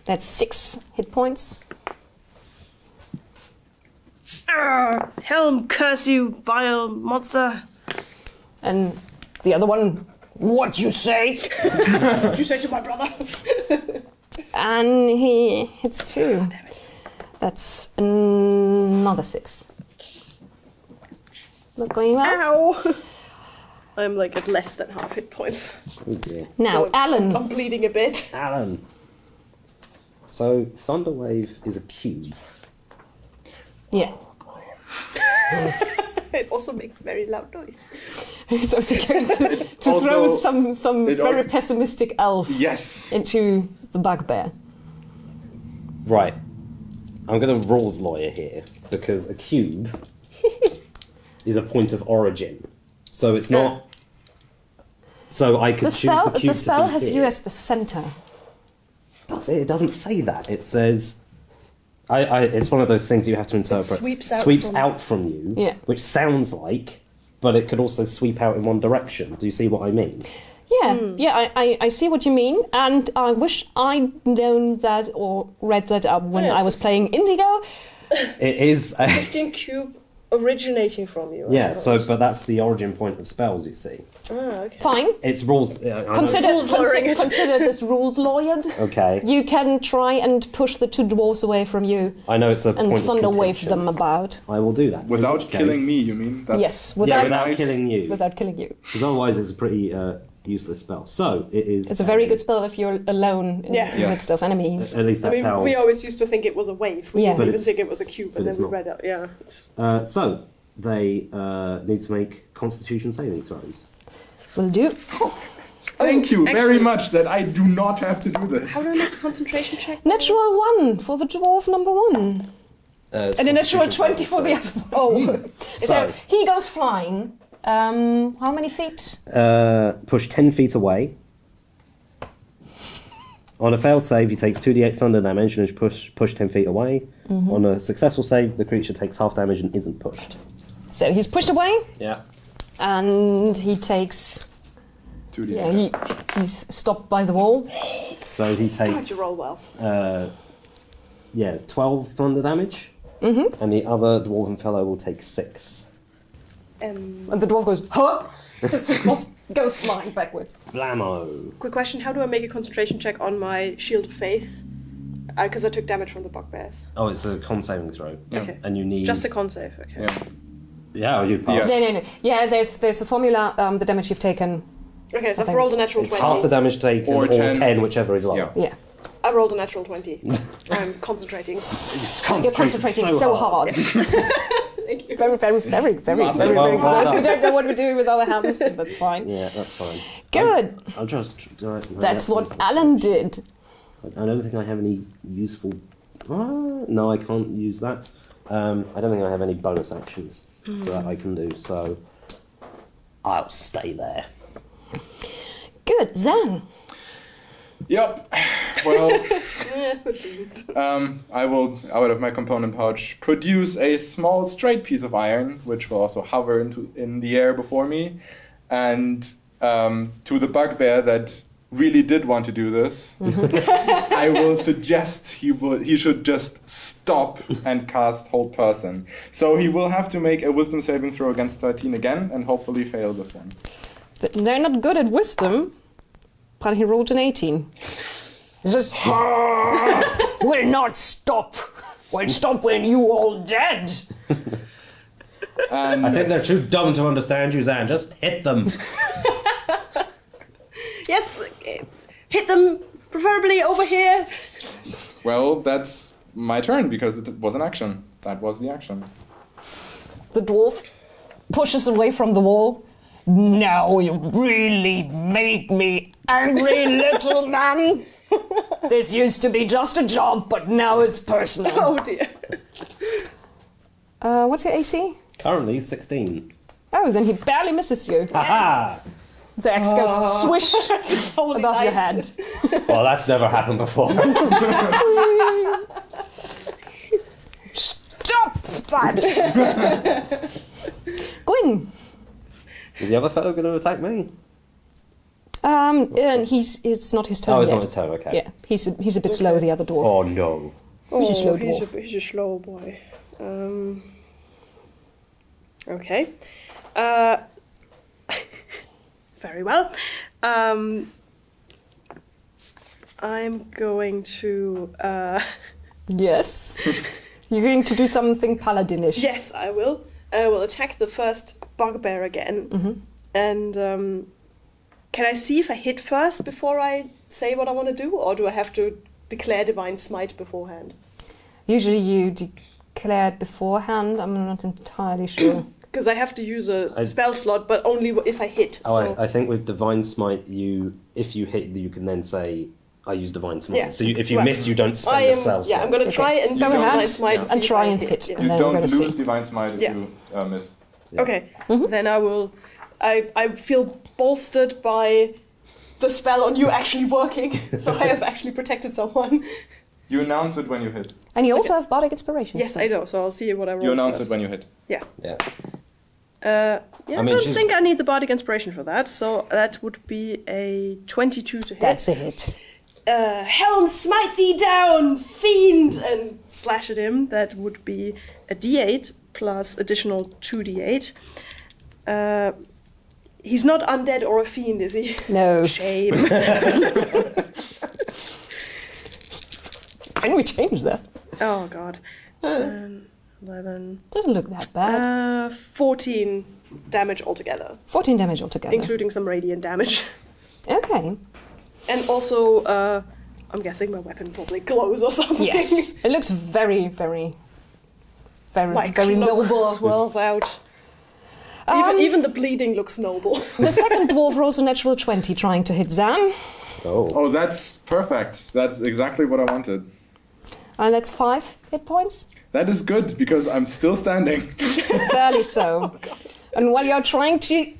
That's 6 hit points. Ah, Helm, curse you, vile monster. And the other one, what you say? What did you say to my brother? And he hits 2. That's another 6. Not going well. Ow! I'm like at less than half hit points. Oh dear. Now, So Alan. I'm bleeding a bit. Alan. So, Thunderwave is a cube. Yeah. It also makes very loud noise. It's also going to Also, throw some it very also- pessimistic elf Yes. into the bugbear. Right. I'm going to rules lawyer here, because a cube is a point of origin. So it's not... So I could The choose spell, the cube the spell to be has here. you as the center. Does it? It doesn't say that. It says... it's one of those things you have to interpret. sweeps out Sweeps from- out from you, Yeah. which sounds like but it could also sweep out in one direction. Do you see what I mean? Yeah, I see what you mean, and I wish I'd known that or read that up when I was playing Indigo. It is. 15 cube originating from you. I suppose. But that's the origin point of spells, you see. Okay. Fine. It's rules. Consider this rules lawyered. Okay. You can try and push the two dwarves away from you I know it's a and point thunder of wave contention. them about. I will do that. Without In which killing case- me, you mean? That's Yes, Yeah, without without nice. killing you. without killing you. Because otherwise it's a pretty useless spell. So it is. It's a very good spell if you're alone in Yeah. the midst of enemies. At least I that's mean, how. we always used to think it was a wave. We Yeah. didn't But even it's- think it was a cube, but and it's then we not. read out. Yeah. So they need to make Constitution saving throws. Will do. Thank you very actually- much that I do not have to do this. How do I make a concentration check? Natural 1 for the dwarf number 1. It's And a natural Constitution 20 for the saving other one. Oh. So- So he goes flying. How many feet? throw. Push 10 feet away. On a failed save, he takes 2d8 thunder damage and is pushed 10 feet away. Mm-hmm. On a successful save, the creature takes half damage and isn't pushed. So he's pushed away, Yeah. and he takes. 2D. Yeah, he's stopped by the wall. So he God, takes you roll well. 12 thunder damage, and the other dwarven fellow will take 6. And the dwarf goes, huh? goes flying backwards. Blammo! Quick question: how do I make a concentration check on my Shield of Faith? Because I took damage from the bugbears. Oh, it's a con saving throw. Yeah. Okay. And you need. Just a con save. Okay. Yeah. Yeah, you pass. Yes. No. Yeah, there's a formula. The damage you've taken. Okay, so I I've think rolled a natural It's 20. half the damage taken, Or or 10. 10, whichever is lower. Yeah. Yeah, I rolled a natural 20. I'm concentrating. you're concentrating so hard. Very, very, very, very, Master very, well very good. done. We don't know what we're doing with our hands, but that's fine. Yeah, that's fine. Good. I'll just. That's what Alan did. I don't think I have any useful. No, I can't use that. I don't think I have any bonus actions that I can do, so I'll stay there. Good, Zan. Yep. Well, I will, out of my component pouch, produce a small straight piece of iron, which will also hover in the air before me, and to the bugbear that really did want to do this, I will suggest he should just stop and cast Hold Person. So he will have to make a Wisdom saving throw against 13 again, and hopefully fail this one. But they're not good at wisdom, but he rolled an 18. He says, will not stop. Will stop when you all dead. And I think they're too dumb to understand you, Zan. Just hit them. Yes, hit them, preferably over here. well, that's my turn because it was an action. That was the action. The dwarf pushes away from the wall. Now you really made me angry, little man. This used to be just a job, but now it's personal. Oh dear. What's your AC? Currently 16. Oh, then he barely misses you. Haha! The axe goes swish Holy above your night. head. Well, that's never happened before. Stop that! Gwyn. Is the other fellow going to attack me? And it's not his turn Oh, it's yet. not his turn, okay. Yeah, he's a bit slow, the other dwarf. Oh, no. He's a slow he's dwarf. he's a slow boy. Okay. Very well. I'm going to. Yes. You're going to do something paladinish. Yes, I will. I will attack the first bugbear again. And can I see if I hit first before I say what I want to do, or do I have to declare Divine Smite beforehand? Usually you declare it beforehand. I'm not entirely sure. Because I have to use a spell slot, but only if I hit. Oh, so. I think with Divine Smite, if you hit, you can then say, I use Divine Smite. Yeah. So if you Right. miss, you don't spend the spell slot. Yeah, I'm going to try and Go use ahead Divine Smite and see try if I and hit. Yeah. And You then we're don't gonna lose see. Divine Smite if Yeah. you miss. Yeah. Okay, then I will. I feel bolstered by the spell on you actually working, so I have actually protected someone. You announce it when you hit. And you also have bardic inspiration. Yes, I know. So I'll see what I roll. You announce first. it when you hit. Yeah. Yeah, I, mean, don't she's- think I need the bardic inspiration for that, so that would be a 22 to hit. That's a hit. Helm, smite thee down, fiend, and slash at him. That would be a d8 plus additional 2d8. He's not undead or a fiend, is he? No. Shame. Can we change that? Oh god. 11. Doesn't look that bad. 14 damage altogether, 14 damage altogether. including some radiant damage. Okay. And also, I'm guessing my weapon probably glows or something. Yes. It looks very, very, very, My very cloak noble. swirls out. Even the bleeding looks noble. The second dwarf rolls a natural 20 trying to hit Zan. Oh, that's perfect. That's exactly what I wanted. And that's 5 hit points. That is good because I'm still standing. Barely so. And while you're trying to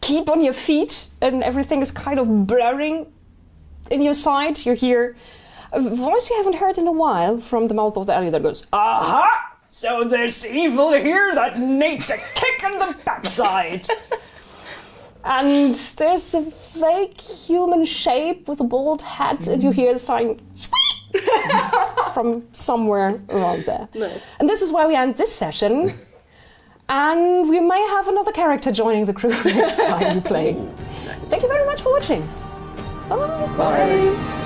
keep on your feet and everything is kind of blurring in your side, you hear a voice you haven't heard in a while from the mouth of the alley that goes, "Aha! So there's evil here that needs a kick in the backside." And there's a vague human shape with a bald hat, and you hear the sign from somewhere around there. Nice. And this is where we end this session. And we may have another character joining the crew next time we play. Thank you very much for watching. Bye. Bye.